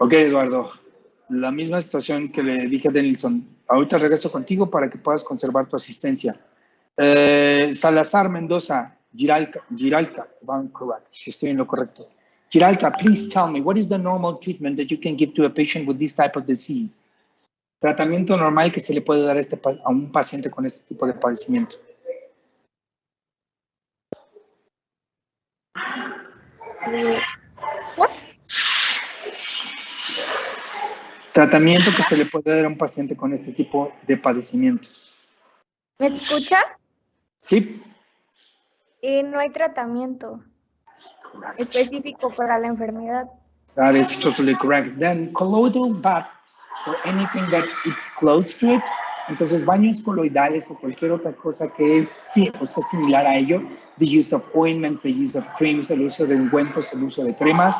Ok, Eduardo. La misma situación que le dije a Denilson. Ahorita regreso contigo para que puedas conservar tu asistencia. Salazar Mendoza, Giralca, if I'm correct, si estoy en lo correcto. Giralca, please tell me, what is the normal treatment that you can give to a patient with this type of disease? Tratamiento normal que se le puede dar a un paciente con este tipo de padecimiento. Tratamiento que se le puede dar a un paciente con este tipo de padecimiento. ¿Me escucha? Sí. No hay tratamiento específico para la enfermedad. That is totally correct. Then colloidal baths or anything that it's close to it. Entonces, baños coloidales o cualquier otra cosa que es similar a ello. The use of ointments, the use of creams, el uso de ungüentos, el uso de cremas.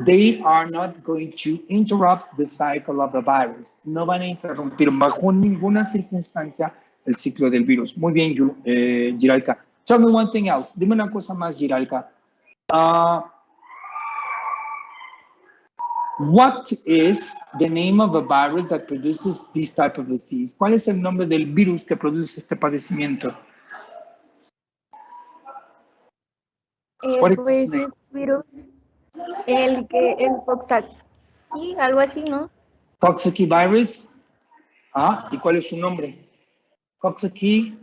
They are not going to interrupt the cycle of the virus. No van a interrumpir bajo ninguna circunstancia el ciclo del virus. Muy bien, Giralca. Tell me one thing else. Dime una cosa más, Giralca. What is the name of a virus that produces this type of disease? ¿Cuál es el nombre del virus que produce este padecimiento? What is Pues its name? es virus, el Coxsackie, algo así, ¿no? Coxsackie virus. ¿Y cuál es su nombre? Coxsackie.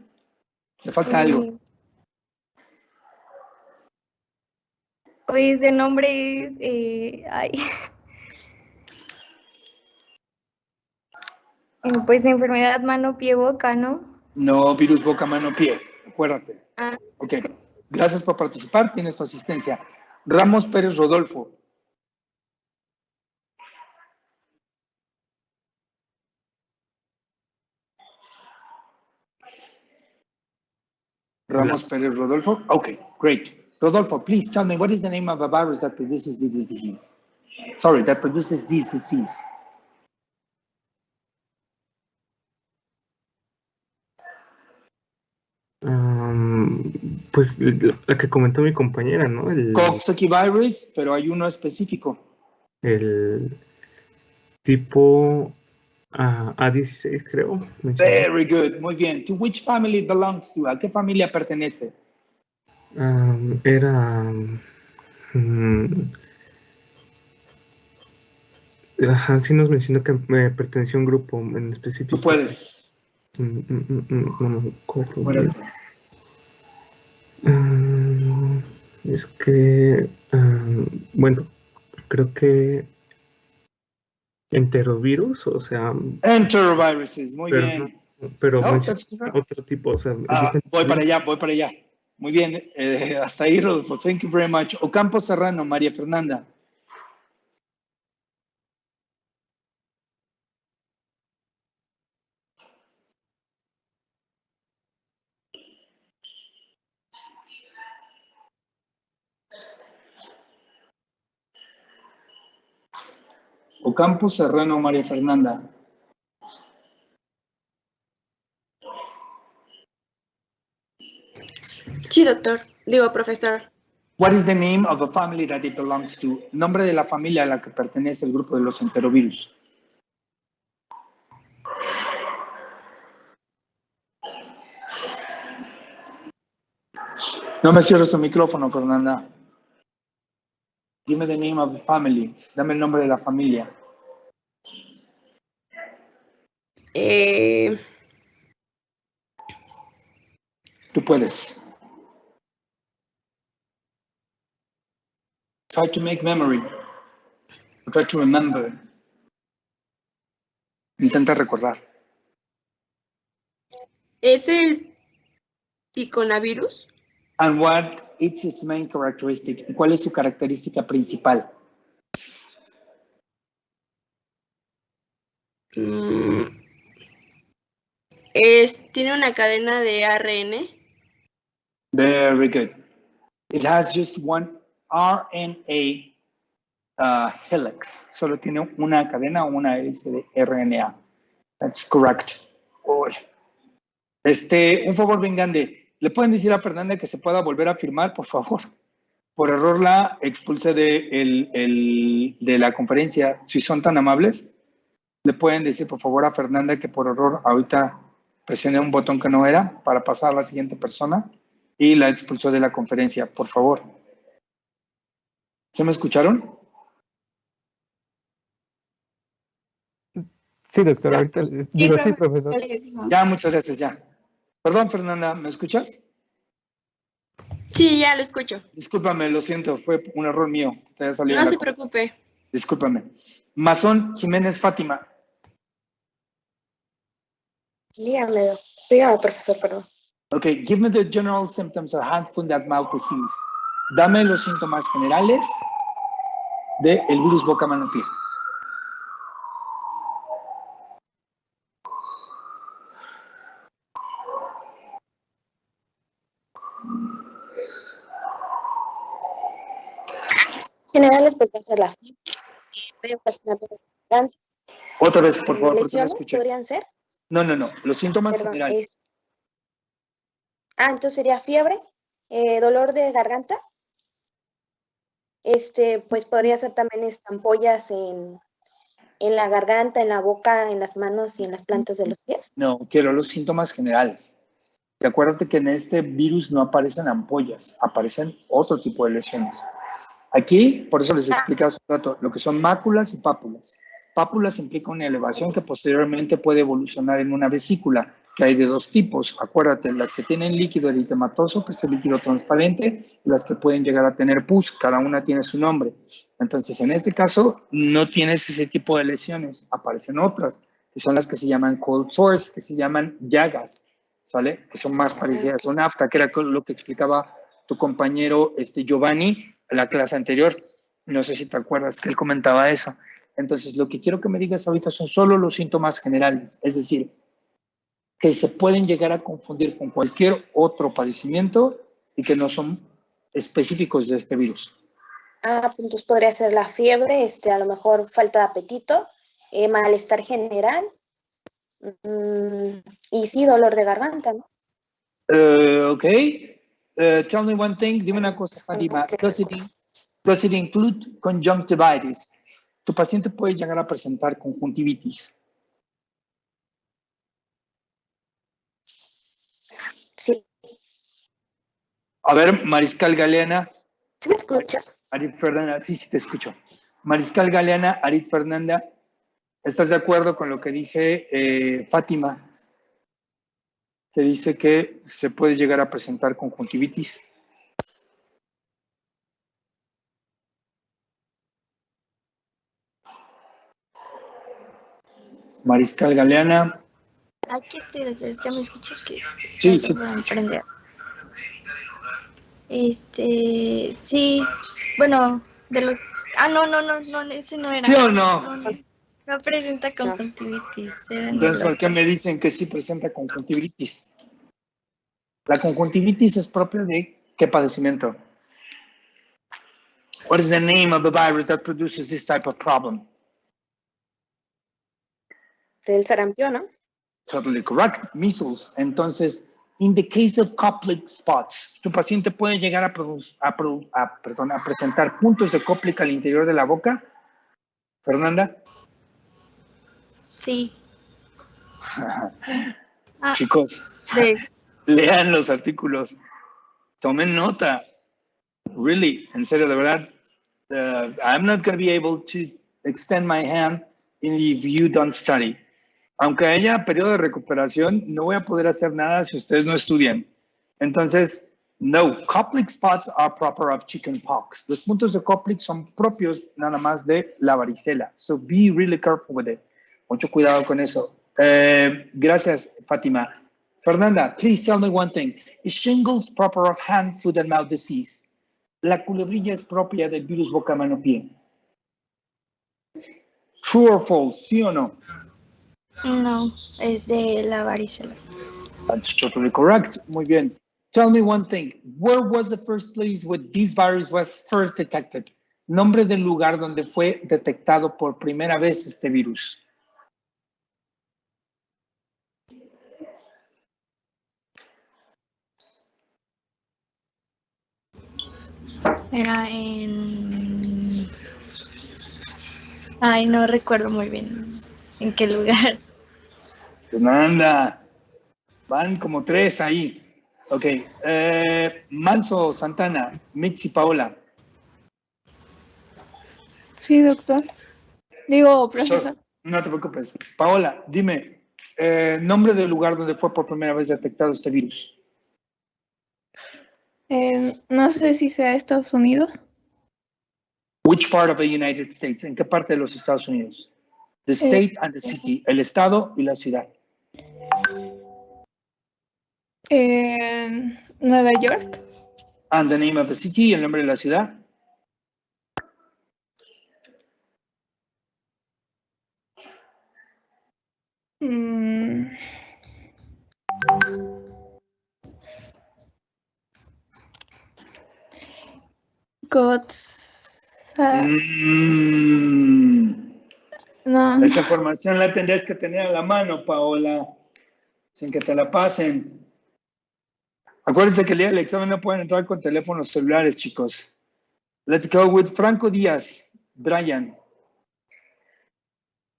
Le falta algo. Pues el nombre es... pues enfermedad mano, pie, boca, ¿no? No, virus boca, mano, pie. Acuérdate. Ok. Gracias por participar. Tienes tu asistencia. Ramos Pérez Rodolfo. Ramos Pérez Rodolfo. Okay, great. Rodolfo, please tell me what is the name of a virus that produces this disease? Sorry, that produces this disease. Pues la que comentó mi compañera, ¿no? Coxsackie virus, pero hay uno específico. El tipo A16, creo. mencionó. Very good, muy bien. To which family it belongs to? ¿A qué familia pertenece? Era... Ajá, sí nos mencionó que me pertenecía a un grupo en específico. Tú puedes. No me acuerdo bien. Acuérdate. Es que... bueno, creo que... enterovirus, o sea... Enteroviruses, muy pero bien. pero No, menciona that's correct. otro tipo, o sea... Voy para allá. Muy bien, hasta ahí, Rodolfo. Thank you very much. Ocampo Serrano, María Fernanda. Ocampo Serrano, María Fernanda. Sí, doctor. Digo, profesor. What is the name of the family that it belongs to? Nombre de la familia a la que pertenece el grupo de los enterovirus. No me cierres tu micrófono, Fernanda. Give me the name of the family. Dame el nombre de la familia. Tú puedes. Try to make memory. Try to remember. Intenta recordar. ¿Es el piconavirus? And what is its main characteristic? ¿Y cuál es su característica principal? Tiene una cadena de ARN. Very good. It has just one RNA helix. Solo tiene una cadena o una hélice de RNA. That's correct. Un favor bien grande. ¿Le pueden decir a Fernanda que se pueda volver a firmar, por favor? Por error la expulsé de la conferencia. Si son tan amables, le pueden decir, por favor, a Fernanda que por error ahorita presioné un botón que no era para pasar a la siguiente persona y la expulsó de la conferencia, por favor. ¿Se me escucharon? Sí, doctor, Ya. ahorita digo sí, profesor. Ya, muchas gracias, ya. Perdón, Fernanda, ¿me escuchas? Sí, ya lo escucho. Discúlpame, lo siento, fue un error mío. No se preocupe. Discúlpame. Mazón Jiménez Fátima. Dígame, profesor, perdón. Okay, give me the general symptoms of hand, foot, and mouth disease. Dame los síntomas generales del virus boca, mano, pie. Generales, pues va a ser la fiebre, ocasionando garganta. Otra vez, por favor, porque no ¿Lesiones escuché. podrían ser? No. Los síntomas Perdón, generales. entonces sería fiebre, dolor de garganta. Pues podría ser también ampollas en la garganta, en la boca, en las manos y en las plantas de los pies. No, quiero los síntomas generales. Y acuérdate que en este virus no aparecen ampollas, aparecen otro tipo de lesiones. Aquí, por eso les explicaba hace un rato, lo que son máculas y pápulas. Pápulas implica una elevación que posteriormente puede evolucionar en una vesícula, que hay de dos tipos. Acuérdate, las que tienen líquido eritematoso, que es el líquido transparente, y las que pueden llegar a tener pus, cada una tiene su nombre. Entonces, en este caso, no tienes ese tipo de lesiones, aparecen otras, que son las que se llaman cold sores, que se llaman llagas, ¿sale? Que son más parecidas a una afta, que era lo que explicaba tu compañero Giovanni en la clase anterior. No sé si te acuerdas que él comentaba eso. Entonces, lo que quiero que me digas ahorita son solo los síntomas generales, es decir, que se pueden llegar a confundir con cualquier otro padecimiento y que no son específicos de este virus. Pues entonces podría ser la fiebre, a lo mejor falta de apetito, malestar general y sí, dolor de garganta, ¿no? Okay. Tell me one thing. Dime una cosa, Fátima. Does it include conjunctivitis? Tu paciente puede llegar a presentar conjuntivitis. Sí. A ver, Mariscal Galeana. ¿Sí me escuchas? Arit Fernanda, sí, sí te escucho. Mariscal Galeana, Arit Fernanda, ¿estás de acuerdo con lo que dice Fátima? Que dice que se puede llegar a presentar conjuntivitis. Mariscal Galeana. Aquí estoy, doctor. ¿Ya me escuchas? Que Sí, sí. Sí, bueno, de lo... Ah, no, ese no era. ¿Sí o no? No presenta conjuntivitis. Entonces, ¿por qué me dicen que sí presenta conjuntivitis? La conjuntivitis es propia de ¿qué padecimiento? What is the name of the virus that produces this type of problem? Del sarampión, ¿no? Totally correct. Measles. Entonces, in the case of Koplik spots, tu paciente puede llegar a presentar puntos de Koplik al interior de la boca. Fernanda. Sí. Chicos, lean los artículos. Tomen nota. Really, en serio, de verdad. I'm not going to be able to extend my hand if you don't study. Aunque haya periodo de recuperación, no voy a poder hacer nada si ustedes no estudian. Entonces, no, Koplik spots are proper of chickenpox. Los puntos de Koplik son propios nada más de la varicela. So be really careful with it. Mucho cuidado con eso. Gracias, Fátima. Fernanda, please tell me one thing. Is shingles proper of hand, foot, and mouth disease? La culebrilla es propia del virus boca, mano, pie. True or false, ¿sí o no? No, es de la varicela. That's totally correct. Muy bien. Tell me one thing. Where was the first place where this virus was first detected? Nombre del lugar donde fue detectado por primera vez este virus. Era en... Ay, no recuerdo muy bien en qué lugar. Fernanda, van como 3 ahí. Ok. Manso, Santana, Mitzi, Paola. Sí, doctor. Digo, profesor. No te preocupes. Paola, dime, nombre del lugar donde fue por primera vez detectado este virus. No sé si sea Estados Unidos. Which part of the United States? ¿En qué parte de los Estados Unidos? The state and the city. El estado y la ciudad. Nueva York. And the name of the city, el nombre de la ciudad. No. Esa información la tendrías que tener a la mano, Paola, sin que te la pasen. Acuérdense que el día del examen no pueden entrar con teléfonos celulares, chicos. Let's go with Franco Díaz. Brian.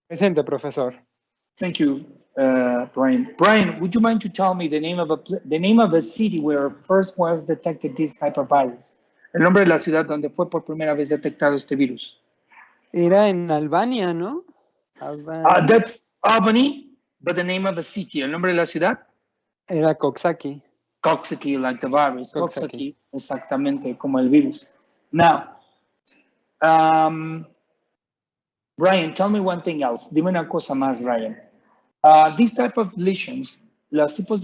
Presente, profesor. Thank you, Brian. Brian, would you mind to tell me the name of a city where first was detected this type of virus? El nombre de la ciudad donde fue por primera vez detectado este virus. Era en Albania, ¿no? Albania. That's Albany, but the name of a city. El nombre de la ciudad. Era Coxsackie. Coxsackie, like the virus. Coxsackie, exactamente, como el virus. Now, Brian, tell me one thing else. Dime una cosa más, Brian. This type of lesions, los tipos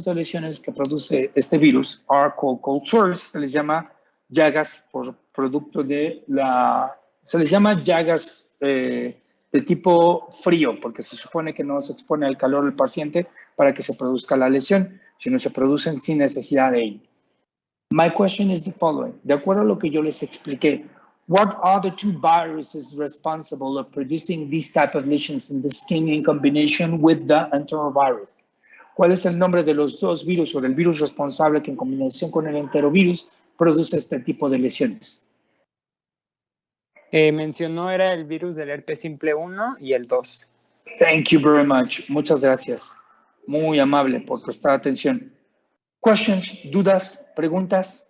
de lesiones que produce este virus are called cold sores. Se les llama llagas por producto de se les llama llagas de tipo frío, porque se supone que no se expone al calor del paciente para que se produzca la lesión, sino se producen sin necesidad de ello. My question is the following. De acuerdo a lo que yo les expliqué, what are the 2 viruses responsible of producing these type of lesions in the skin in combination with the enterovirus? ¿Cuál es el nombre de los dos virus o del virus responsable que en combinación con el enterovirus produce este tipo de lesiones? Mencionó era el virus del herpes simple 1 y el 2. Thank you very much. Muchas gracias. Muy amable por prestar atención. Questions, dudas, preguntas.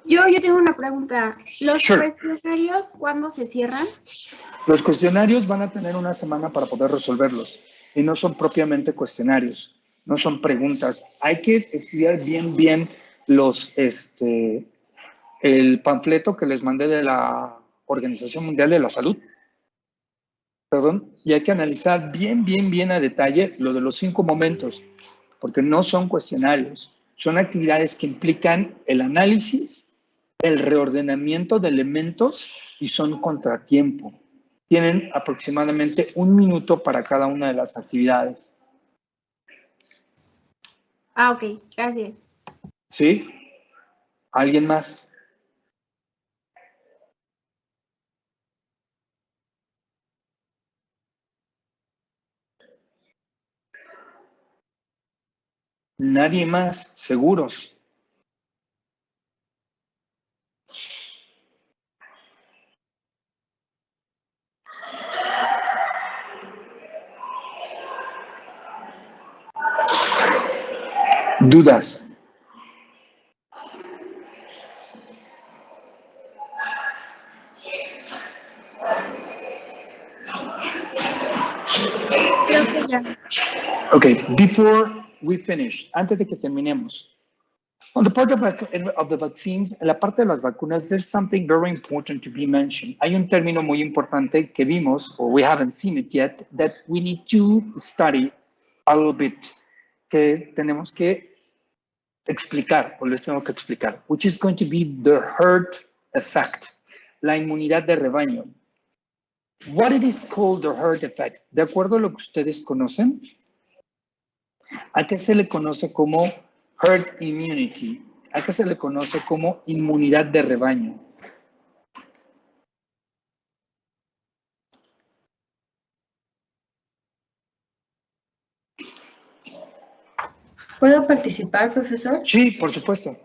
Yo tengo una pregunta. ¿Los Sure. cuestionarios cuándo se cierran? Los cuestionarios van a tener una semana para poder resolverlos y no son propiamente cuestionarios, no son preguntas. Hay que estudiar bien el panfleto que les mandé de la Organización Mundial de la Salud. Perdón, y hay que analizar bien a detalle lo de los 5 momentos, porque no son cuestionarios, son actividades que implican el análisis, el reordenamiento de elementos y son contratiempo. Tienen aproximadamente 1 minuto para cada una de las actividades. Ah, ok, gracias. ¿Sí? ¿Alguien más? Nadie más, seguros. Dudas. Creo que ya. Okay, before we finish, antes de que terminemos, on the part of the vaccines, en la parte de las vacunas, there's something very important to be mentioned. Hay un término muy importante que vimos, or we haven't seen it yet, that we need to study a little bit, que tenemos que explicar, o les tengo que explicar, which is going to be the herd effect, la inmunidad de rebaño. What it is called the herd effect, de acuerdo a lo que ustedes conocen, ¿a qué se le conoce como herd immunity? ¿A qué se le conoce como inmunidad de rebaño? ¿Puedo participar, profesor? Sí, por supuesto.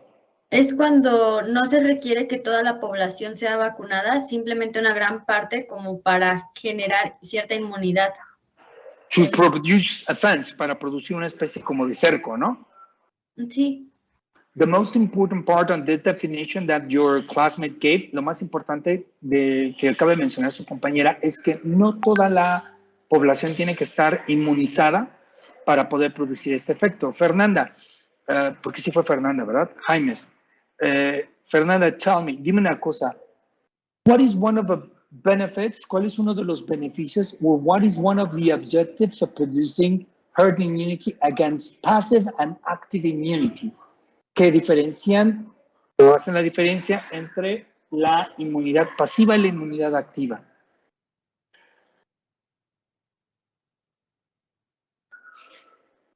Es cuando no se requiere que toda la población sea vacunada, simplemente una gran parte como para generar cierta inmunidad. To produce a fence, para producir una especie como de cerco, ¿no? Sí. The most important part on this definition that your classmate gave, lo más importante que acaba de mencionar su compañera, es que no toda la población tiene que estar inmunizada para poder producir este efecto. Fernanda, porque sí fue Fernanda, ¿verdad? Jaimes. Fernanda, tell me, dime una cosa. What is one of the benefits? ¿Cuál es uno de los beneficios? Or what is one of the objectives of producing herd immunity against passive and active immunity? Que diferencian o hacen la diferencia entre la inmunidad pasiva y la inmunidad activa.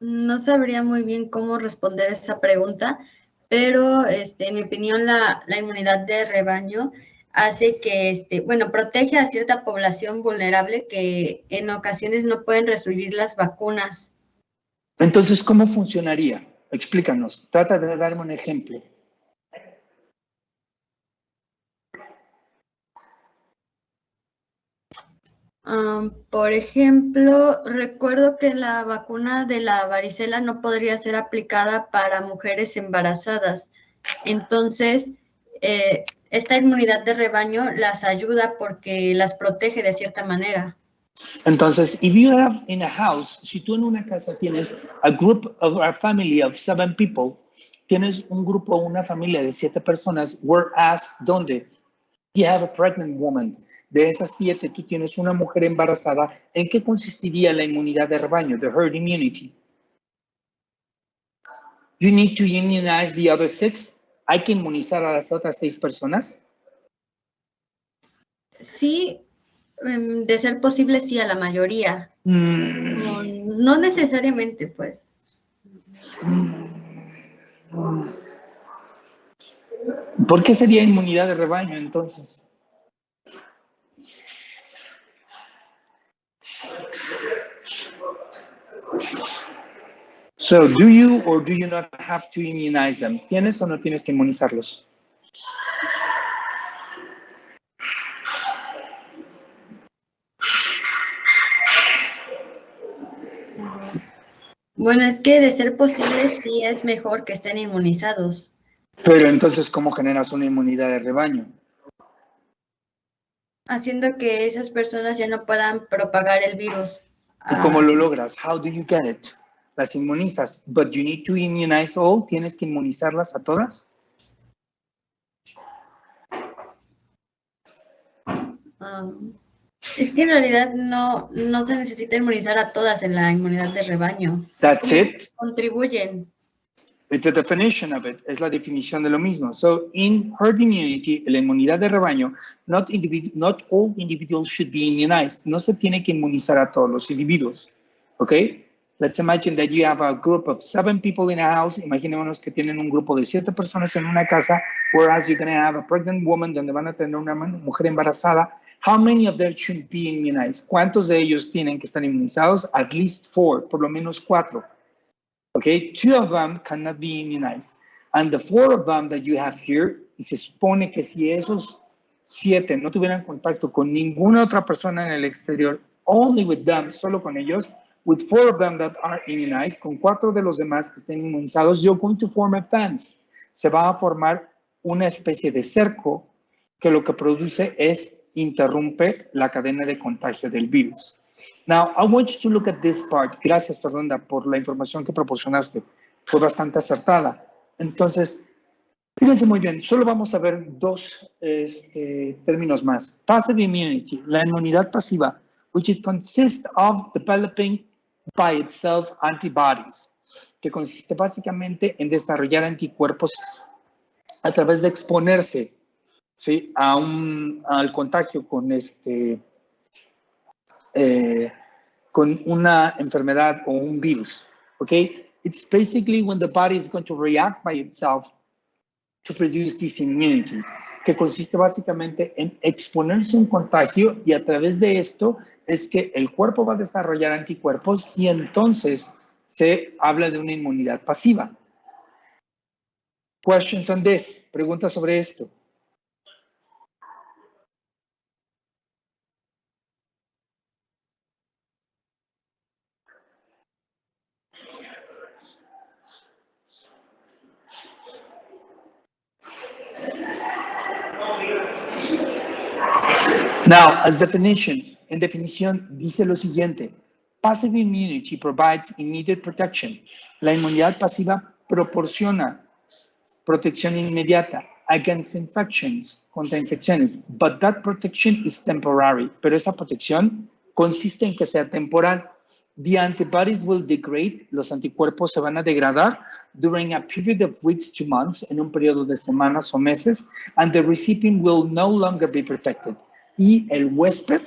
No sabría muy bien cómo responder esa pregunta, pero en mi opinión la inmunidad de rebaño hace que, protege a cierta población vulnerable que en ocasiones no pueden recibir las vacunas. Entonces, ¿cómo funcionaría? Explícanos, trata de darme un ejemplo. Por ejemplo, recuerdo que la vacuna de la varicela no podría ser aplicada para mujeres embarazadas. Entonces, esta inmunidad de rebaño las ayuda porque las protege de cierta manera. Entonces, if you have in a house, si tú en una casa tienes a family of 7 people, tienes un grupo, una familia de 7 personas, whereas, ¿dónde? You have a pregnant woman. De esas 7, tú tienes una mujer embarazada. ¿En qué consistiría la inmunidad de rebaño, the herd immunity? You need to immunize the other 6. ¿Hay que inmunizar a las otras 6 personas? Sí, de ser posible, sí, a la mayoría. No necesariamente, pues. ¿Por qué sería inmunidad de rebaño entonces? So, do you or do you not have to immunize them? ¿Tienes o no tienes que inmunizarlos? Bueno, es que de ser posible sí es mejor que estén inmunizados. Pero entonces, ¿cómo generas una inmunidad de rebaño? Haciendo que esas personas ya no puedan propagar el virus. ¿Y cómo lo logras? How do you get it? Las inmunizas, but you need to immunize all. ¿Tienes que inmunizarlas a todas? Es que en realidad no se necesita inmunizar a todas en la inmunidad de rebaño. That's it. Contribuyen. It's the definition of it. Es la definición de lo mismo. So, in herd immunity, la inmunidad de rebaño, not all individuals should be immunized. No se tiene que inmunizar a todos los individuos. Okay? Let's imagine that you have a group of 7 people in a house. Imaginémonos que tienen un grupo de 7 personas en una casa, whereas you're going to have a pregnant woman, donde van a tener una mujer embarazada. How many of them should be immunized? ¿Cuántos de ellos tienen que estar inmunizados? At least 4, por lo menos 4. Okay, 2 of them cannot be immunized. And the 4 of them that you have here, y se supone que si esos 7 no tuvieran contacto con ninguna otra persona en el exterior, only with them, solo con ellos, with 4 of them that are immunized, con 4 de los demás que estén inmunizados, you're going to form a fence. Se va a formar una especie de cerco que lo que produce es interrumpe la cadena de contagio del virus. Now, I want you to look at this part. Gracias, Fernanda, por la información que proporcionaste. Fue bastante acertada. Entonces, fíjense muy bien, solo vamos a ver 2 términos más. Passive immunity, la inmunidad pasiva, which it consists of developing by itself antibodies, que consiste básicamente en desarrollar anticuerpos a través de exponerse, ¿sí?, al contagio con una enfermedad o un virus. Okay? It's basically when the body is going to react by itself to produce this immunity, que consiste básicamente en exponerse a un contagio, y a través de esto es que el cuerpo va a desarrollar anticuerpos y entonces se habla de una inmunidad pasiva. Questions on this? Preguntas sobre esto. Now, as definition, en definición dice lo siguiente: passive immunity provides immediate protection. La inmunidad pasiva proporciona protección inmediata against infections, contra infecciones, but that protection is temporary. Pero esa protección consiste en que sea temporal. The antibodies will degrade, los anticuerpos se van a degradar during a period of weeks to months, en un periodo de semanas o meses, and the recipient will no longer be protected. Y el huésped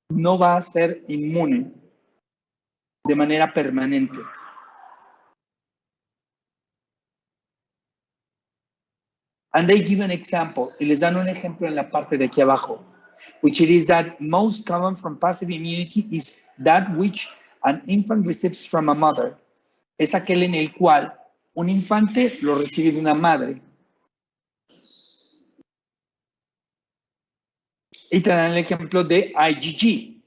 no va a ser inmune de manera permanente. And they give an example, y les dan un ejemplo en la parte de aquí abajo, which it is that most common from passive immunity is that which an infant receives from a mother. Es aquel en el cual un infante lo recibe de una madre. Y te dan el ejemplo de IgG,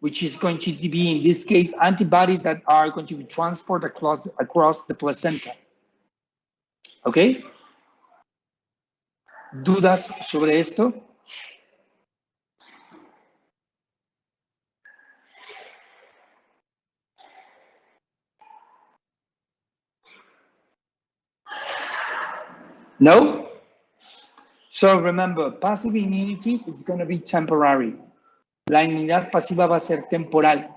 which is going to be, in this case, antibodies that are going to be transported across the placenta. ¿Ok? ¿Dudas sobre esto? No? So remember, passive immunity is going to be temporary. La inmunidad pasiva va a ser temporal.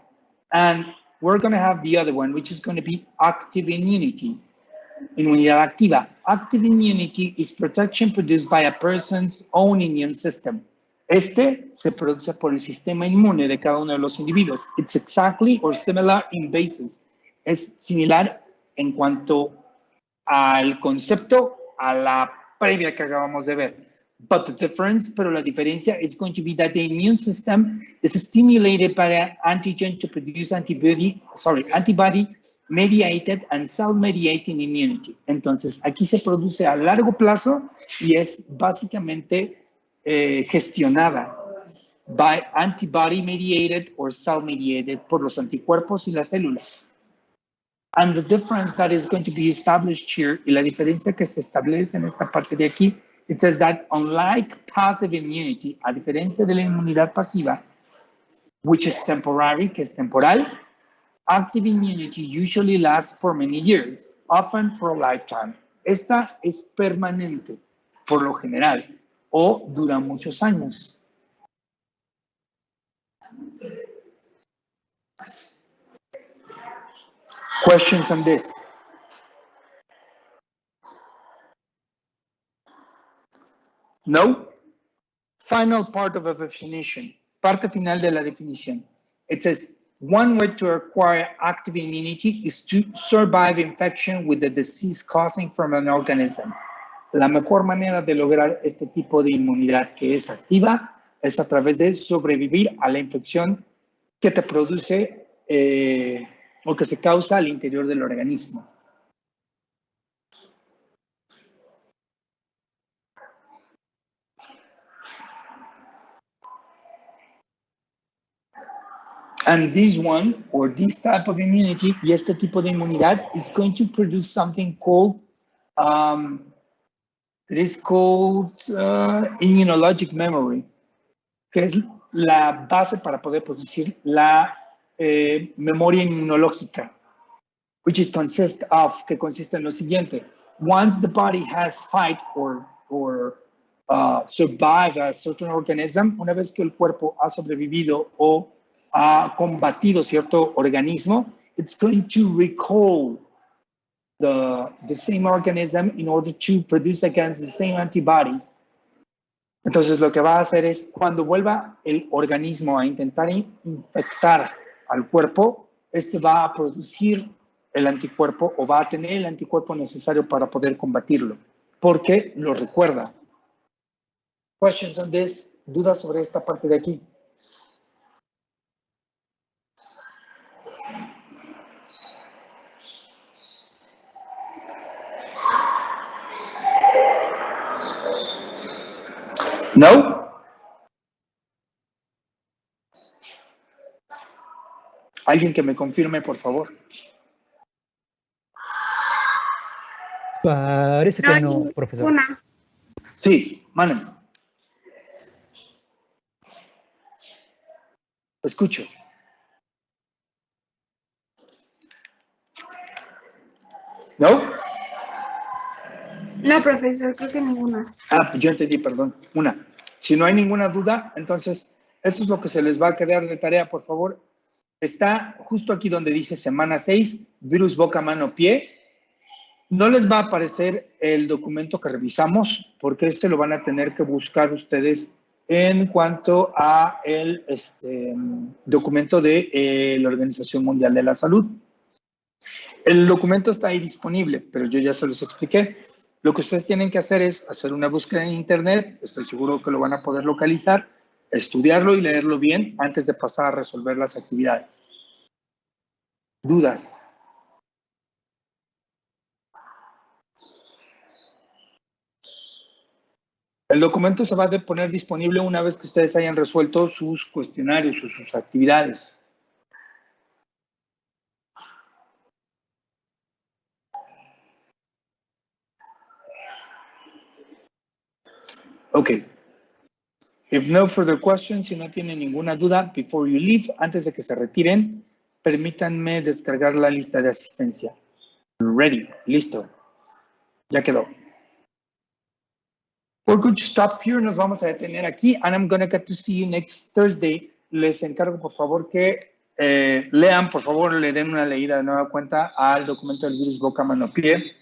And we're going to have the other one, which is going to be active immunity. Inmunidad activa. Active immunity is protection produced by a person's own immune system. Este se produce por el sistema inmune de cada uno de los individuos. It's exactly or similar in basis. Es similar en cuanto al concepto, a la previa que acabamos de ver. But the difference, pero la diferencia is going to be that the immune system is stimulated by an antigen to produce antibody mediated and cell mediating immunity. Entonces, aquí se produce a largo plazo y es básicamente gestionada by antibody mediated or cell mediated por los anticuerpos y las células. And the difference that is going to be established here, y la diferencia que se establece en esta parte de aquí, it says that unlike passive immunity, a diferencia de la inmunidad pasiva, which is temporary, que es temporal, active immunity usually lasts for many years, often for a lifetime. Esta es permanente, por lo general, o dura muchos años. Questions on this? No? Final part of a definition. Parte final de la definición. It says, one way to acquire active immunity is to survive infection with the disease causing from an organism. La mejor manera de lograr este tipo de inmunidad que es activa es a través de sobrevivir a la infección que te produce o que se causa al interior del organismo. And this one, or this type of immunity, y este tipo de inmunidad, is going to produce something called, immunologic memory, que es la base para poder producir la memoria inmunológica, which it consists of, que consiste en lo siguiente. Once the body has fight or survived a certain organism, una vez que el cuerpo ha sobrevivido o ha combatido cierto organismo, it's going to recall the same organism in order to produce against the same antibodies. Entonces lo que va a hacer es, cuando vuelva el organismo a intentar infectar al cuerpo, este va a producir el anticuerpo o va a tener el anticuerpo necesario para poder combatirlo, porque lo recuerda. Questions on this? ¿Dudas sobre esta parte de aquí? ¿No? Alguien que me confirme, por favor. Parece que no, profesor. Sí, mano. Escucho. ¿No? No, profesor, creo que ninguna. Yo entendí, perdón. Una. Si no hay ninguna duda, entonces, esto es lo que se les va a quedar de tarea, por favor. Está justo aquí donde dice semana 6, virus boca, mano, pie. No les va a aparecer el documento que revisamos, porque este lo van a tener que buscar ustedes en cuanto a el documento de la Organización Mundial de la Salud. El documento está ahí disponible, pero yo ya se los expliqué. Lo que ustedes tienen que hacer es hacer una búsqueda en internet, estoy seguro que lo van a poder localizar, estudiarlo y leerlo bien antes de pasar a resolver las actividades. ¿Dudas? El documento se va a poner disponible una vez que ustedes hayan resuelto sus cuestionarios o sus actividades. Okay. If no further questions, si no tienen ninguna duda, before you leave, antes de que se retiren, permítanme descargar la lista de asistencia. Ready, listo. Ya quedó. We're going to stop here, nos vamos a detener aquí, and I'm going to get to see you next Thursday. Les encargo, por favor, que lean, por favor, le den una leída de nueva cuenta al documento del virus boca, mano, pie.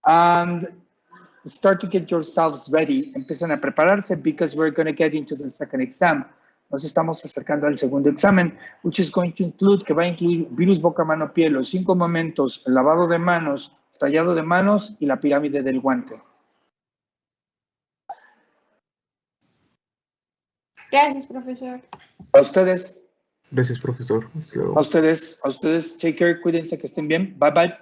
And start to get yourselves ready. Empiezan a prepararse because we're going to get into the second exam. Nos estamos acercando al segundo examen, which is going to include, que va a incluir virus boca, mano, pie, los 5 momentos, el lavado de manos, tallado de manos y la pirámide del guante. Gracias, profesor. A ustedes. Gracias, profesor. Hasta luego. A ustedes, take care, cuídense, que estén bien. Bye, bye.